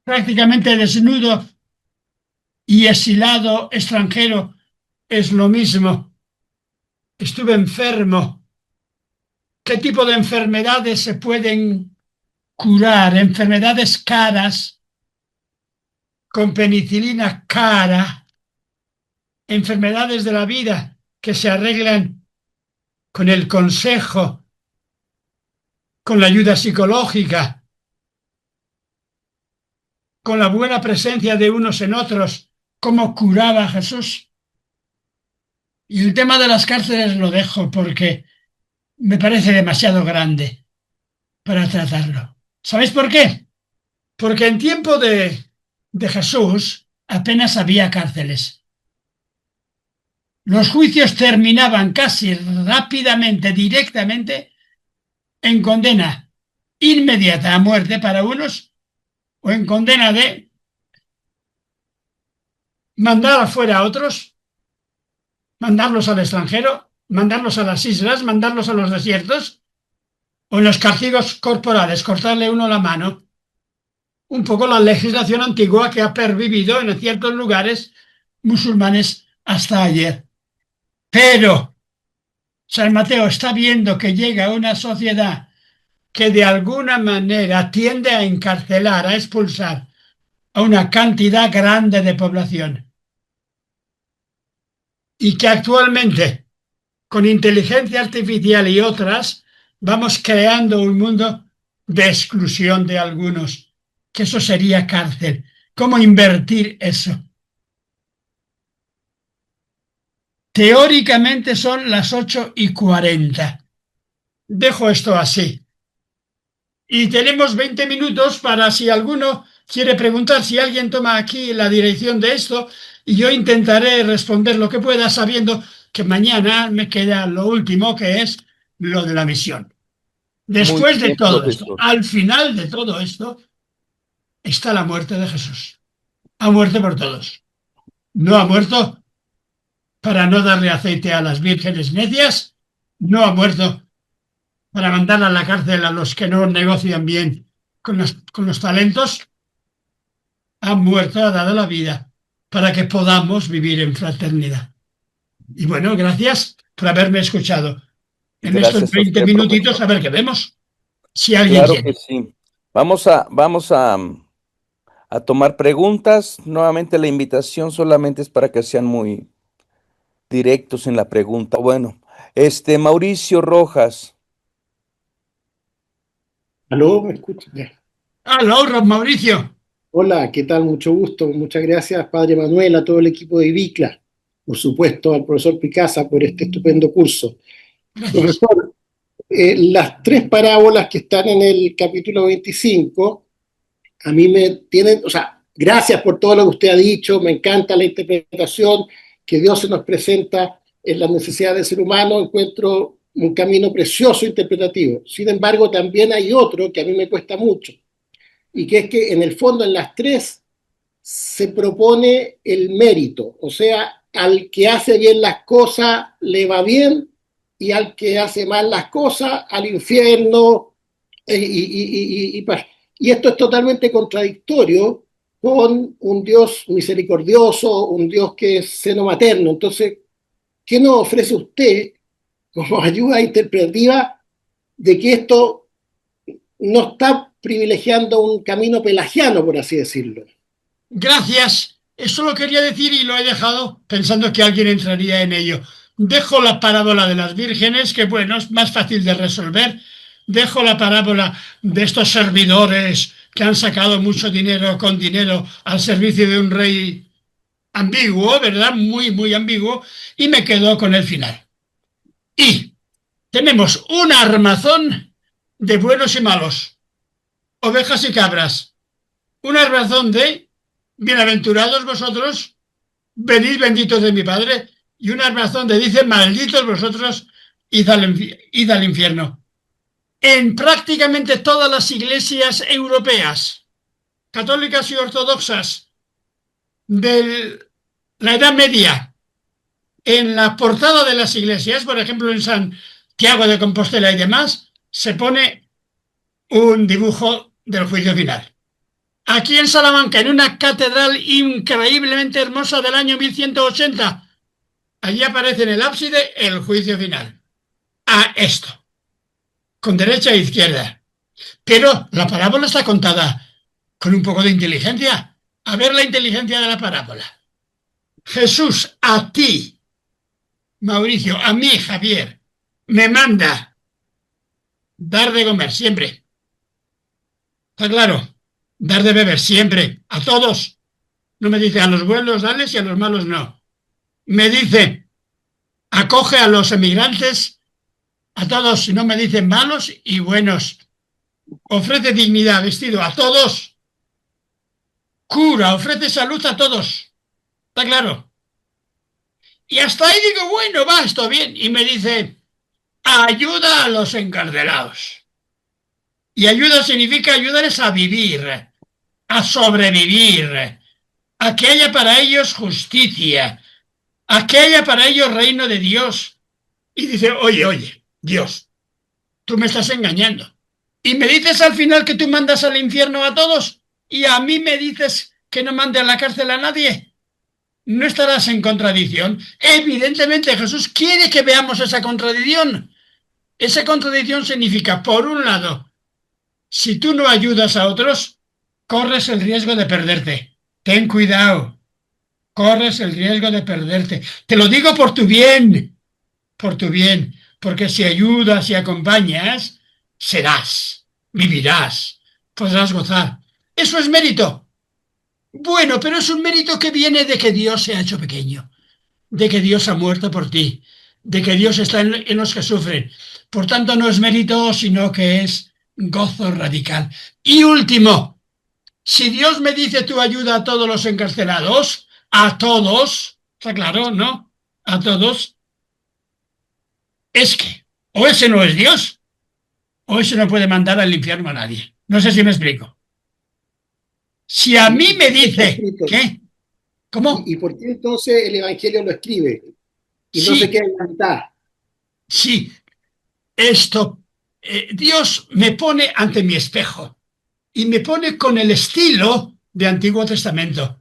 prácticamente desnudo, y exilado extranjero es lo mismo. Estuve enfermo. ¿Qué tipo de enfermedades se pueden curar? Enfermedades caras, con penicilina cara, enfermedades de la vida que se arreglan con el consejo, con la ayuda psicológica, con la buena presencia de unos en otros, como curaba Jesús. Y el tema de las cárceles lo dejo porque me parece demasiado grande para tratarlo. ¿Sabéis por qué? Porque en tiempo de Jesús apenas había cárceles. Los juicios terminaban casi rápidamente, directamente, en condena inmediata a muerte para unos o en condena de mandar afuera a otros, mandarlos al extranjero, mandarlos a las islas, mandarlos a los desiertos, o en los castigos corporales, cortarle uno la mano. Un poco la legislación antigua que ha pervivido en ciertos lugares musulmanes hasta ayer. Pero San Mateo está viendo que llega una sociedad que de alguna manera tiende a encarcelar, a expulsar a una cantidad grande de población y que actualmente, con inteligencia artificial y otras, vamos creando un mundo de exclusión de algunos, que eso sería cárcel. ¿Cómo invertir eso? Teóricamente son las 8:40. Dejo esto así. Y tenemos 20 minutos para si alguno quiere preguntar, si alguien toma aquí la dirección de esto, y yo intentaré responder lo que pueda, sabiendo que mañana me queda lo último, que es lo de la misión. Muy Después de bien, todo esto, profesor. al final de todo esto, está la muerte de Jesús. Ha muerto por todos. No ha muerto para no darle aceite a las vírgenes necias, no ha muerto para mandar a la cárcel a los que no negocian bien con los talentos, ha muerto, ha dado la vida para que podamos vivir en fraternidad. Y bueno, gracias por haberme escuchado. En estos Gracias a 20 usted, minutitos, profesor. a ver qué vemos, si alguien Claro que quiere. sí. Vamos a tomar preguntas. Nuevamente la invitación solamente es para que sean muy directos en la pregunta. Bueno, Mauricio Rojas. ¿Aló? ¿Me escucha? Ya. Hola, Mauricio. Hola, ¿qué tal? Mucho gusto. Muchas gracias, Padre Manuel, a todo el equipo de IBICLA, por supuesto, al profesor Picasa por este estupendo curso. Gracias. Profesor, las tres parábolas que están en el capítulo 25, a mí me tienen, o sea, gracias por todo lo que usted ha dicho, me encanta la interpretación que Dios se nos presenta en las necesidades del ser humano, encuentro un camino precioso interpretativo. Sin embargo, también hay otro que a mí me cuesta mucho, y que es que en el fondo en las tres se propone el mérito, o sea, al que hace bien las cosas le va bien y al que hace mal las cosas al infierno. Y esto es totalmente contradictorio con un Dios misericordioso, un Dios que es seno materno. Entonces, ¿qué nos ofrece usted como ayuda interpretativa de que esto no está privilegiando un camino pelagiano, por así decirlo? Gracias. Eso lo quería decir y lo he dejado pensando que alguien entraría en ello. Dejo la parábola de las vírgenes, que bueno, es más fácil de resolver. Dejo la parábola de estos servidores que han sacado mucho dinero con dinero al servicio de un rey ambiguo, ¿verdad? Muy, muy ambiguo. Y me quedo con el final. Y tenemos un armazón de buenos y malos, ovejas y cabras. Una razón de bienaventurados vosotros, venid benditos de mi Padre, y un armas donde dice malditos vosotros, id al infierno. En prácticamente todas las iglesias europeas, católicas y ortodoxas, de la Edad Media, en la portada de las iglesias, por ejemplo en Santiago de Compostela y demás, se pone un dibujo del juicio final. Aquí en Salamanca, en una catedral increíblemente hermosa del año 1180, allí aparece en el ábside el juicio final. A esto, con derecha e izquierda. Pero la parábola está contada con un poco de inteligencia. A ver la inteligencia de la parábola. Jesús, a ti, Mauricio, a mí, Javier, me manda dar de comer siempre. ¿Está claro? Dar de beber siempre, a todos. No me dice a los buenos dales y a los malos no. Me dice, acoge a los emigrantes, a todos, no me dicen malos y buenos. Ofrece dignidad, vestido a todos. Cura, ofrece salud a todos. ¿Está claro? Y hasta ahí digo, bueno, va, esto bien. Y me dice, ayuda a los encarcelados. Y ayuda significa ayudarles a vivir, a sobrevivir, a que haya para ellos justicia, a que haya para ellos reino de Dios. Y dice, oye, Dios, tú me estás engañando. Y me dices al final que tú mandas al infierno a todos y a mí me dices que no mande a la cárcel a nadie. ¿No estarás en contradicción? Evidentemente Jesús quiere que veamos esa contradicción. Esa contradicción significa, por un lado, si tú no ayudas a otros, corres el riesgo de perderte. Ten cuidado. Corres el riesgo de perderte. Te lo digo por tu bien, porque si ayudas y acompañas, serás, vivirás, podrás gozar. Eso es mérito. Bueno, pero es un mérito que viene de que Dios se ha hecho pequeño, de que Dios ha muerto por ti, de que Dios está en los que sufren. Por tanto, no es mérito, sino que es gozo radical. Y último, si Dios me dice tú ayuda a todos los encarcelados, a todos, está claro, ¿no? A todos, es que o ese no es Dios, o ese no puede mandar al infierno a nadie. No sé si me explico. Si a mí me dice, ¿qué? ¿Cómo? ¿Y por qué entonces el Evangelio lo escribe? Y no Sí, se queda en la mitad. sí, esto, Dios me pone ante mi espejo y me pone con el estilo de Antiguo Testamento,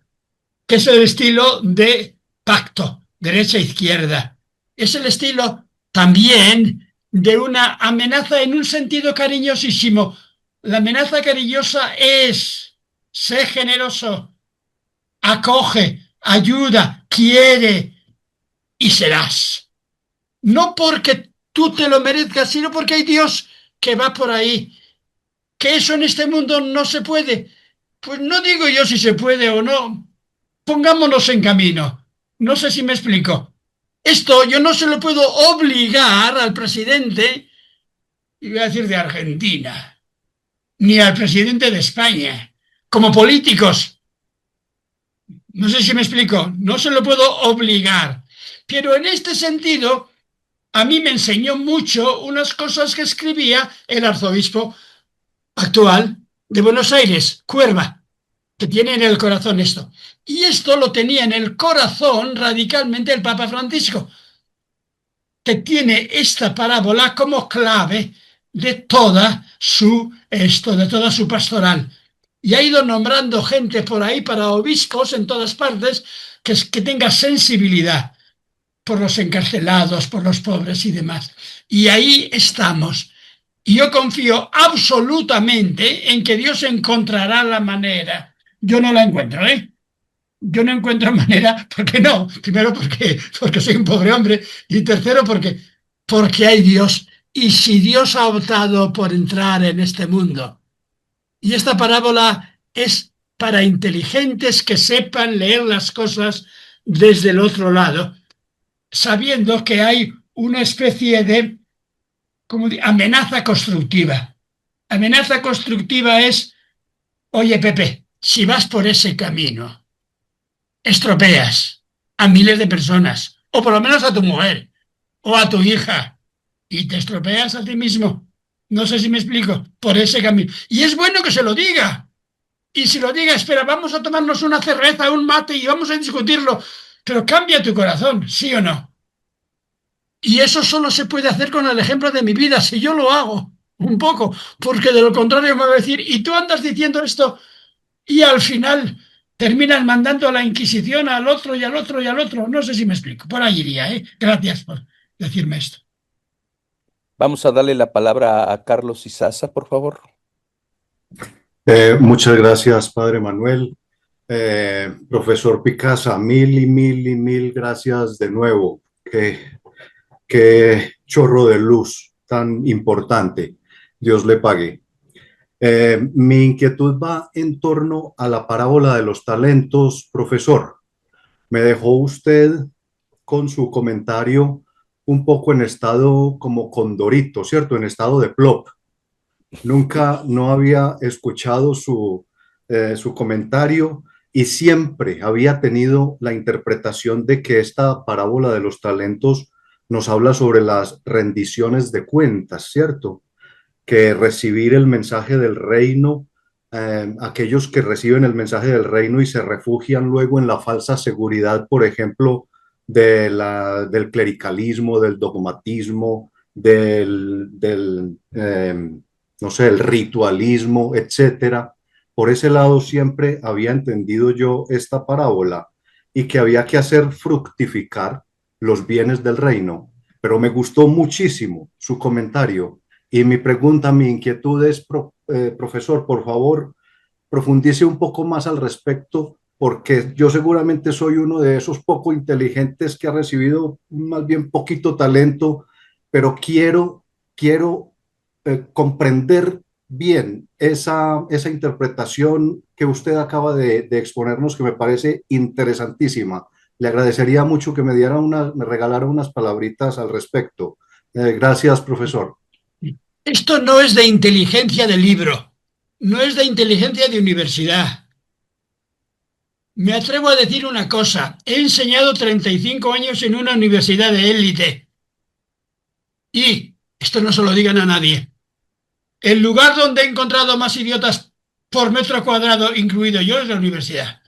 que es el estilo de pacto, derecha-izquierda. Es el estilo también de una amenaza en un sentido cariñosísimo. La amenaza cariñosa es, sé generoso, acoge, ayuda, quiere y serás. No porque tú te lo merezcas, sino porque hay Dios que va por ahí. Que eso en este mundo no se puede. Pues no digo yo si se puede o no. Pongámonos en camino. No sé si me explico. Esto yo no se lo puedo obligar al presidente, y voy a decir de Argentina, ni al presidente de España, como políticos. No sé si me explico. No se lo puedo obligar. Pero en este sentido, a mí me enseñó mucho unas cosas que escribía el arzobispo actual de Buenos Aires, Cuerva, que tiene en el corazón esto. Y esto lo tenía en el corazón radicalmente el Papa Francisco, que tiene esta parábola como clave de toda su pastoral. Y ha ido nombrando gente por ahí para obispos en todas partes que tenga sensibilidad por los encarcelados, por los pobres y demás. Y ahí estamos. Y yo confío absolutamente en que Dios encontrará la manera. Yo no la encuentro, ¿eh? Yo no encuentro manera, ¿por qué no? Primero porque soy un pobre hombre y tercero porque hay Dios. Y si Dios ha optado por entrar en este mundo, y esta parábola es para inteligentes que sepan leer las cosas desde el otro lado, sabiendo que hay una especie de amenaza constructiva. Amenaza constructiva es, oye Pepe, si vas por ese camino, estropeas a miles de personas, o por lo menos a tu mujer, o a tu hija, y te estropeas a ti mismo. No sé si me explico, por ese camino. Y es bueno que se lo diga. Y si lo diga, espera, vamos a tomarnos una cerveza, un mate y vamos a discutirlo. Pero cambia tu corazón, ¿sí o no? Y eso solo se puede hacer con el ejemplo de mi vida, si yo lo hago, un poco, porque de lo contrario me va a decir, y tú andas diciendo esto, y al final terminas mandando a la Inquisición al otro y al otro y al otro. No sé si me explico. Por ahí iría, ¿eh? Gracias por decirme esto. Vamos a darle la palabra a Carlos Izaza, por favor. Muchas gracias, Padre Manuel. Profesor Picasa, mil gracias de nuevo. Qué chorro de luz tan importante. Dios le pague. Mi inquietud va en torno a la parábola de los talentos, profesor. Me dejó usted con su comentario un poco en estado como Condorito, ¿cierto? En estado de plop. Nunca, no había escuchado su comentario y siempre había tenido la interpretación de que esta parábola de los talentos nos habla sobre las rendiciones de cuentas, ¿cierto? Que recibir el mensaje del reino, aquellos que reciben el mensaje del reino y se refugian luego en la falsa seguridad, por ejemplo, del clericalismo, del dogmatismo, no sé, el ritualismo, etcétera. Por ese lado siempre había entendido yo esta parábola y que había que hacer fructificar los bienes del reino. Pero me gustó muchísimo su comentario y mi pregunta, mi inquietud es, profesor, por favor, profundice un poco más al respecto, porque yo seguramente soy uno de esos poco inteligentes que ha recibido más bien poquito talento, pero quiero comprender bien esa interpretación que usted acaba de exponernos, que me parece interesantísima. Le agradecería mucho que me regalara unas palabritas al respecto. Gracias, profesor. Esto no es de inteligencia de libro, no es de inteligencia de universidad. Me atrevo a decir una cosa, he enseñado 35 años en una universidad de élite y, esto no se lo digan a nadie, el lugar donde he encontrado más idiotas por metro cuadrado, incluido yo, es la universidad.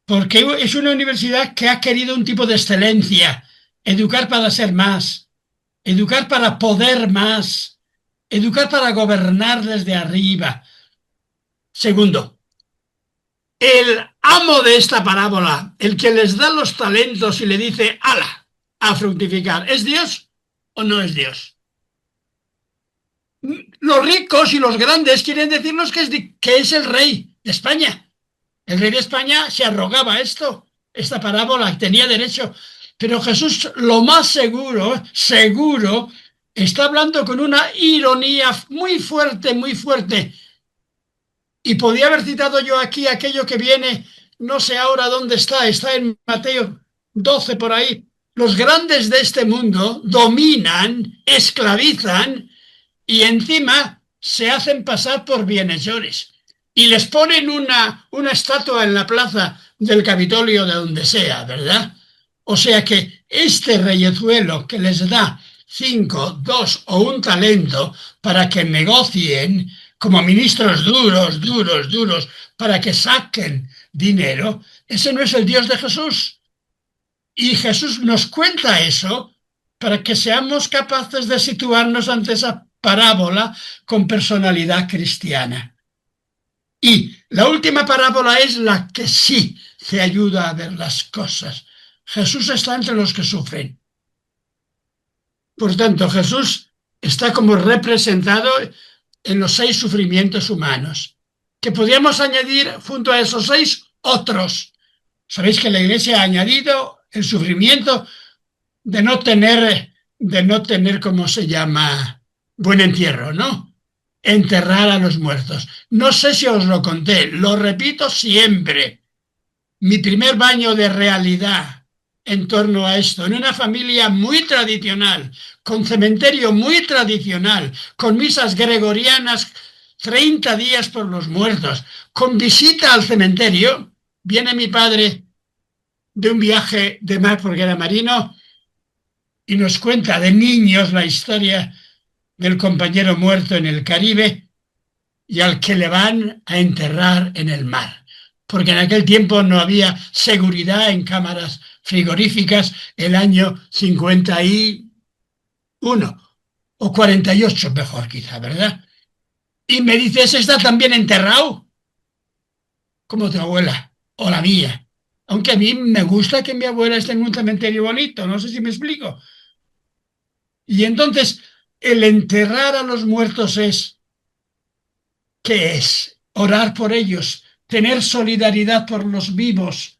Porque es una universidad que ha querido un tipo de excelencia, educar para ser más, educar para poder más, educar para gobernar desde arriba. Segundo, el amo de esta parábola, el que les da los talentos y le dice, ¡hala!, a fructificar, ¿es Dios o no es Dios? Los ricos y los grandes quieren decirnos que es el rey de España. El rey de España se arrogaba esta parábola, tenía derecho. Pero Jesús, lo más seguro, está hablando con una ironía muy fuerte, muy fuerte. Y podía haber citado yo aquí aquello que viene, no sé ahora dónde está en Mateo 12 por ahí. Los grandes de este mundo dominan, esclavizan y encima se hacen pasar por bienhechores. Y les ponen una estatua en la plaza del Capitolio, de donde sea, ¿verdad? O sea que este reyezuelo que les da 5, 2 o un talento para que negocien como ministros duros, para que saquen dinero, ese no es el Dios de Jesús. Y Jesús nos cuenta eso para que seamos capaces de situarnos ante esa parábola con personalidad cristiana. Y la última parábola es la que sí te ayuda a ver las cosas. Jesús está entre los que sufren. Por tanto, Jesús está como representado en los 6 sufrimientos humanos, que podríamos añadir junto a esos 6 otros. Sabéis que la Iglesia ha añadido el sufrimiento de no tener, ¿cómo se llama?, buen entierro, ¿no? Enterrar a los muertos. No sé si os lo conté, lo repito siempre. Mi primer baño de realidad en torno a esto, en una familia muy tradicional, con cementerio muy tradicional, con misas gregorianas 30 días por los muertos, con visita al cementerio, viene mi padre de un viaje de mar, porque era marino, y nos cuenta de niños la historia del compañero muerto en el Caribe y al que le van a enterrar en el mar. Porque en aquel tiempo no había seguridad en cámaras frigoríficas, el año 51 o 48 mejor quizá, ¿verdad? Y me dice, ¿ese está también enterrado? Como tu abuela o la mía. Aunque a mí me gusta que mi abuela esté en un cementerio bonito, no sé si me explico. Y entonces, el enterrar a los muertos ¿qué es? Orar por ellos, tener solidaridad por los vivos.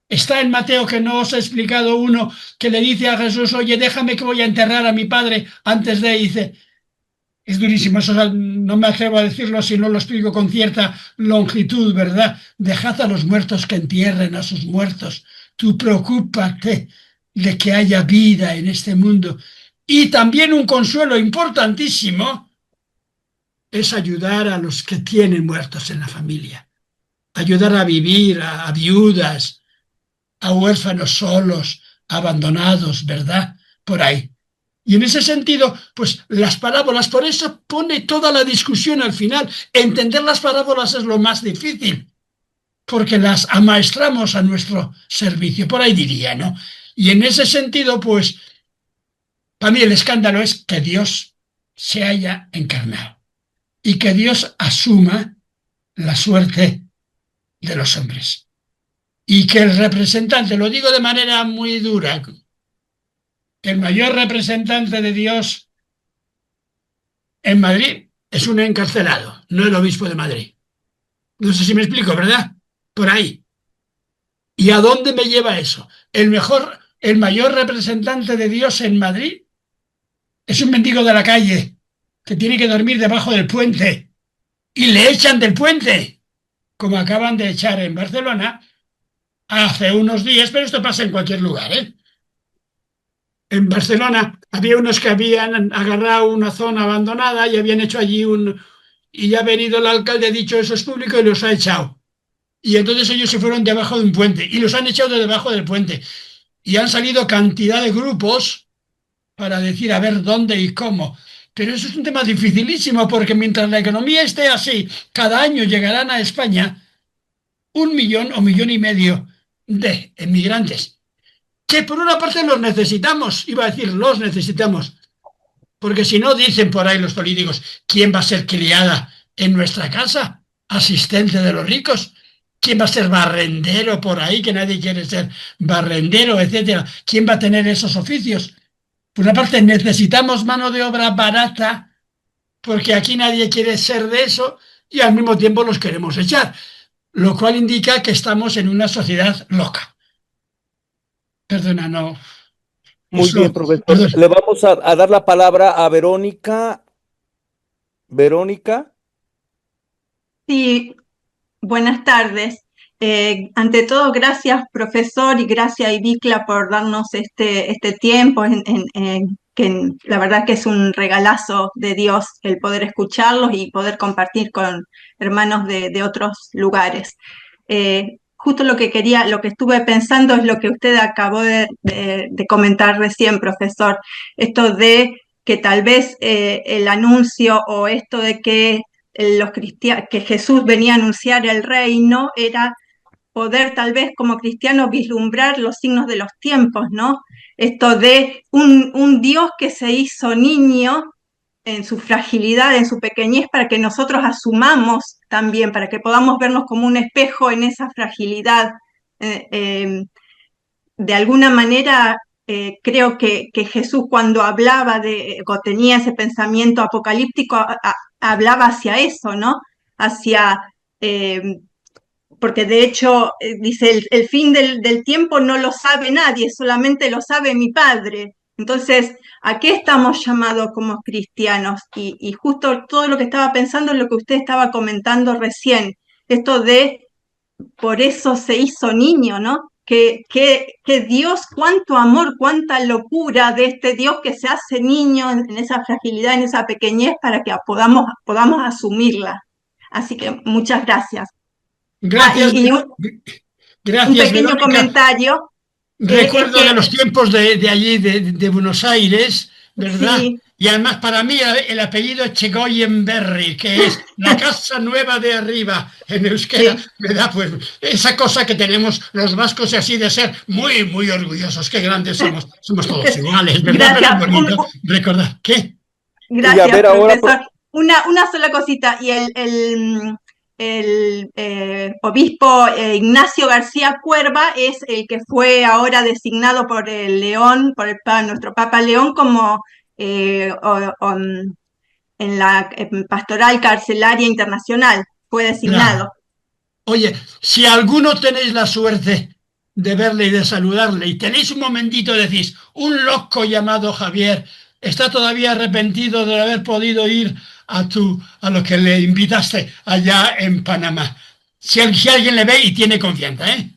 Está en Mateo, que no os he explicado, uno que le dice a Jesús, oye, déjame que voy a enterrar a mi padre antes de, y dice, es durísimo, eso no me atrevo a decirlo si no lo explico con cierta longitud, ¿verdad? Dejad a los muertos que entierren a sus muertos. Tú preocúpate de que haya vida en este mundo. Y también un consuelo importantísimo es ayudar a los que tienen muertos en la familia. Ayudar a vivir a viudas, a huérfanos solos, abandonados, ¿verdad? Por ahí. Y en ese sentido, pues las parábolas, por eso pone toda la discusión al final. Entender las parábolas es lo más difícil, porque las amaestramos a nuestro servicio, por ahí diría, ¿no? Y en ese sentido, pues, para mí el escándalo es que Dios se haya encarnado y que Dios asuma la suerte de los hombres. Y que el representante, lo digo de manera muy dura, el mayor representante de Dios en Madrid es un encarcelado, no el obispo de Madrid. No sé si me explico, ¿verdad? Por ahí. ¿Y a dónde me lleva eso? El mayor representante de Dios en Madrid es un mendigo de la calle que tiene que dormir debajo del puente y le echan del puente, como acaban de echar en Barcelona hace unos días, pero esto pasa en cualquier lugar, ¿eh? En Barcelona había unos que habían agarrado una zona abandonada y habían hecho allí y ya ha venido el alcalde, ha dicho eso es público y los ha echado. Y entonces ellos se fueron debajo de un puente y los han echado de debajo del puente. Y han salido cantidad de grupos para decir a ver dónde y cómo. Pero eso es un tema dificilísimo porque mientras la economía esté así, cada año llegarán a España 1 millón o 1,5 millones de emigrantes. Que por una parte los necesitamos, iba a decir los necesitamos, porque si no dicen por ahí los políticos, ¿quién va a ser criada en nuestra casa? ¿Asistente de los ricos? ¿Quién va a ser barrendero por ahí? Que nadie quiere ser barrendero, etcétera. ¿Quién va a tener esos oficios? Por una parte necesitamos mano de obra barata, porque aquí nadie quiere ser de eso y al mismo tiempo los queremos echar, lo cual indica que estamos en una sociedad loca. Perdona, no. Muy bien, profesor. Perdón. Le vamos a dar la palabra a Verónica. Verónica. Sí, buenas tardes. Ante todo, gracias, profesor, y gracias, Ibicla, por darnos este tiempo, que la verdad que es un regalazo de Dios el poder escucharlos y poder compartir con hermanos de otros lugares. Justo lo que estuve pensando es lo que usted acabó de comentar recién, profesor, esto de que tal vez el anuncio o esto de que que Jesús venía a anunciar el reino era poder tal vez como cristianos vislumbrar los signos de los tiempos, ¿no? Esto de un Dios que se hizo niño en su fragilidad, en su pequeñez, para que nosotros asumamos también, para que podamos vernos como un espejo en esa fragilidad. De alguna manera, creo que Jesús cuando hablaba o tenía ese pensamiento apocalíptico, hablaba hacia eso, ¿no? Hacia, porque de hecho dice, el fin del tiempo no lo sabe nadie, solamente lo sabe mi Padre. Entonces, ¿a qué estamos llamados como cristianos? Y justo todo lo que estaba pensando es lo que usted estaba comentando recién, esto de, por eso se hizo niño, ¿no? Que Dios, cuánto amor, cuánta locura de este Dios que se hace niño en esa fragilidad, en esa pequeñez, para que podamos asumirla. Así que muchas gracias. Gracias, Gracias, un pequeño Verónica. comentario. Recuerdo es que- de los tiempos de allí, de Buenos Aires, ¿verdad? Sí, Y además para mí el apellido Echegoyenberry, que es la casa nueva de arriba en euskera, sí. me da pues esa cosa que tenemos los vascos y así de ser muy, muy orgullosos. Qué grandes somos. Somos todos iguales, ¿verdad? Pero es Gracias. bonito recordar. ¿Qué? Y a Gracias, ver ahora, profesor. Una sola cosita. Y el obispo Ignacio García Cuerva es el que fue ahora designado por el León, nuestro Papa León, como en la pastoral carcelaria internacional. Fue Claro. designado. Oye, si alguno tenéis la suerte de verle y de saludarle y tenéis un momentito, decís, un loco llamado Javier está todavía arrepentido de haber podido ir a lo que le invitaste allá en Panamá. Si alguien le ve y tiene confianza, ¿eh?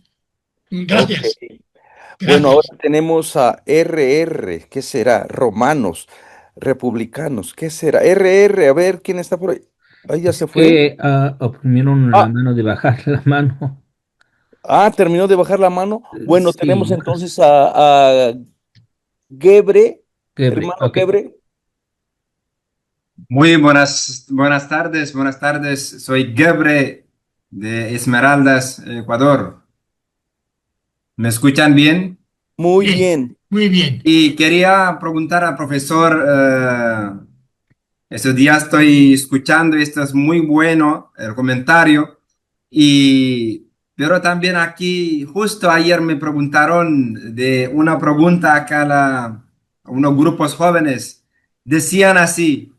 ok. Gracias, Bueno, ahora gracias. tenemos a RR, ¿qué será? Romanos, republicanos, ¿qué será? RR, a ver quién está por ahí. Ahí ya se fue. Que oprimieron la Ah, mano de bajar la mano. terminó de bajar la mano. Bueno, tenemos Sí, entonces a Gebre, hermano ok. Gebre. Muy buenas tardes, buenas tardes. Soy Gebre de Esmeraldas, Ecuador. ¿Me escuchan bien? Muy Bien, bien. muy bien. Y quería preguntar al profesor, estos días estoy escuchando, esto es muy bueno, el comentario, pero también aquí, justo ayer me preguntaron de una pregunta acá a unos grupos jóvenes, decían así.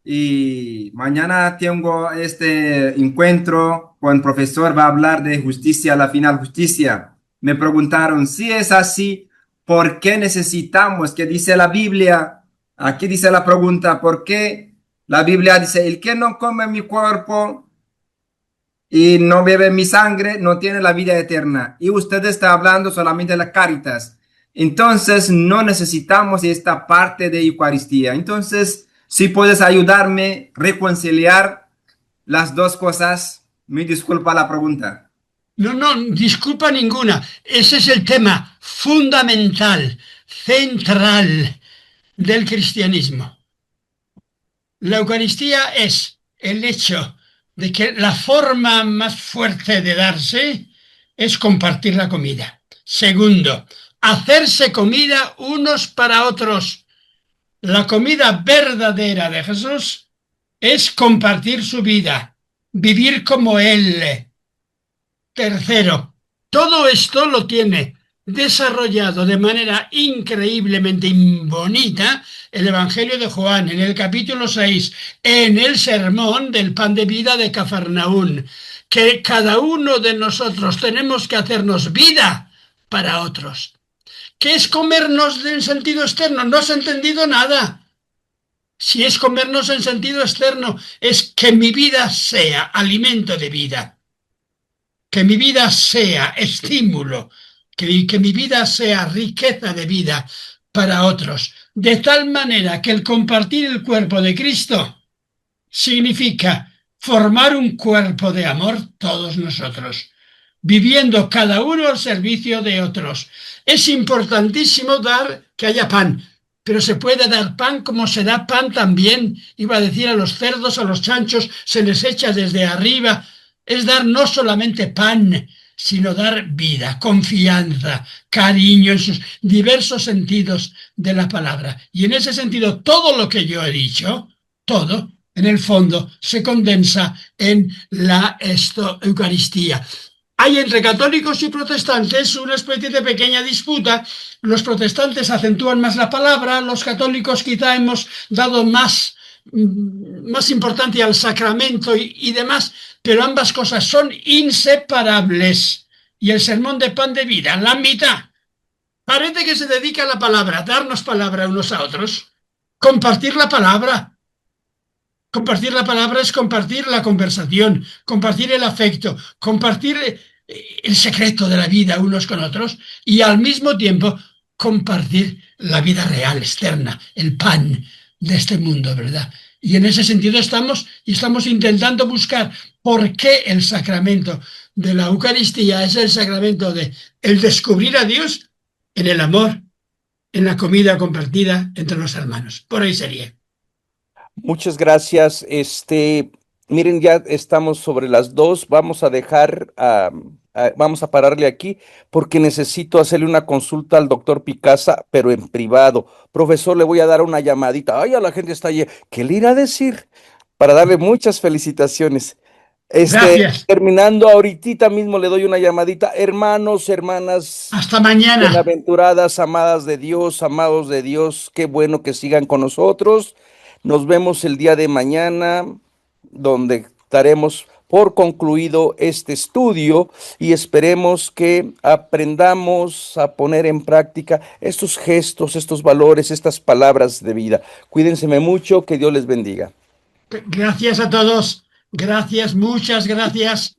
Y mañana tengo este encuentro con el profesor, va a hablar de justicia, la final justicia. Me preguntaron, si es así, ¿por qué necesitamos? ¿Qué dice la Biblia? Aquí dice la pregunta, ¿por qué la Biblia dice, el que no come mi cuerpo y no bebe mi sangre no tiene la vida eterna? Y usted está hablando solamente de la Cáritas. Entonces no necesitamos esta parte de Eucaristía. Entonces, si puedes ayudarme a reconciliar las dos cosas, me disculpa la pregunta. No, no, disculpa ninguna. Ese es el tema fundamental, central del cristianismo. La Eucaristía es el hecho de que la forma más fuerte de darse es compartir la comida. Segundo, hacerse comida unos para otros. La comida verdadera de Jesús es compartir su vida, vivir como Él. Tercero, todo esto lo tiene desarrollado de manera increíblemente bonita el Evangelio de Juan en el capítulo 6, en el sermón del pan de vida de Cafarnaún, que cada uno de nosotros tenemos que hacernos vida para otros. ¿Qué es comernos en sentido externo? No has entendido nada. Si es comernos en sentido externo, es que mi vida sea alimento de vida. Que mi vida sea estímulo, que mi vida sea riqueza de vida para otros, de tal manera que el compartir el cuerpo de Cristo significa formar un cuerpo de amor todos nosotros, viviendo cada uno al servicio de otros. Es importantísimo dar que haya pan, pero se puede dar pan como se da pan también. Iba a decir a los cerdos, a los chanchos, se les echa desde arriba. Es dar no solamente pan, sino dar vida, confianza, cariño en sus diversos sentidos de la palabra. Y en ese sentido, todo lo que yo he dicho, todo, en el fondo, se condensa en la Eucaristía. Hay entre católicos y protestantes una especie de pequeña disputa. Los protestantes acentúan más la palabra, los católicos quizá hemos dado más importancia al sacramento y demás, pero ambas cosas son inseparables. Y el sermón de pan de vida, la mitad, parece que se dedica a la palabra, darnos palabra unos a otros, compartir la palabra. Compartir la palabra es compartir la conversación, compartir el afecto, compartir el secreto de la vida unos con otros y al mismo tiempo compartir la vida real, externa, el pan de este mundo, ¿verdad? Y en ese sentido estamos intentando buscar por qué el sacramento de la Eucaristía es el sacramento de el descubrir a Dios en el amor, en la comida compartida entre los hermanos. Por ahí sería. Muchas gracias. Miren, ya estamos sobre las 2. Vamos a dejar, vamos a pararle aquí porque necesito hacerle una consulta al doctor Picasa, pero en privado. Profesor, le voy a dar una llamadita. Ay, a la gente está allí. ¿Qué le irá a decir? Para darle muchas felicitaciones. Gracias. Terminando ahorita mismo le doy una llamadita. Hermanos, hermanas, Hasta mañana. bienaventuradas, amadas de Dios, amados de Dios, qué bueno que sigan con nosotros. Nos vemos el día de mañana, donde daremos por concluido este estudio y esperemos que aprendamos a poner en práctica estos gestos, estos valores, estas palabras de vida. Cuídense mucho, que Dios les bendiga. Gracias a todos. Gracias, muchas gracias.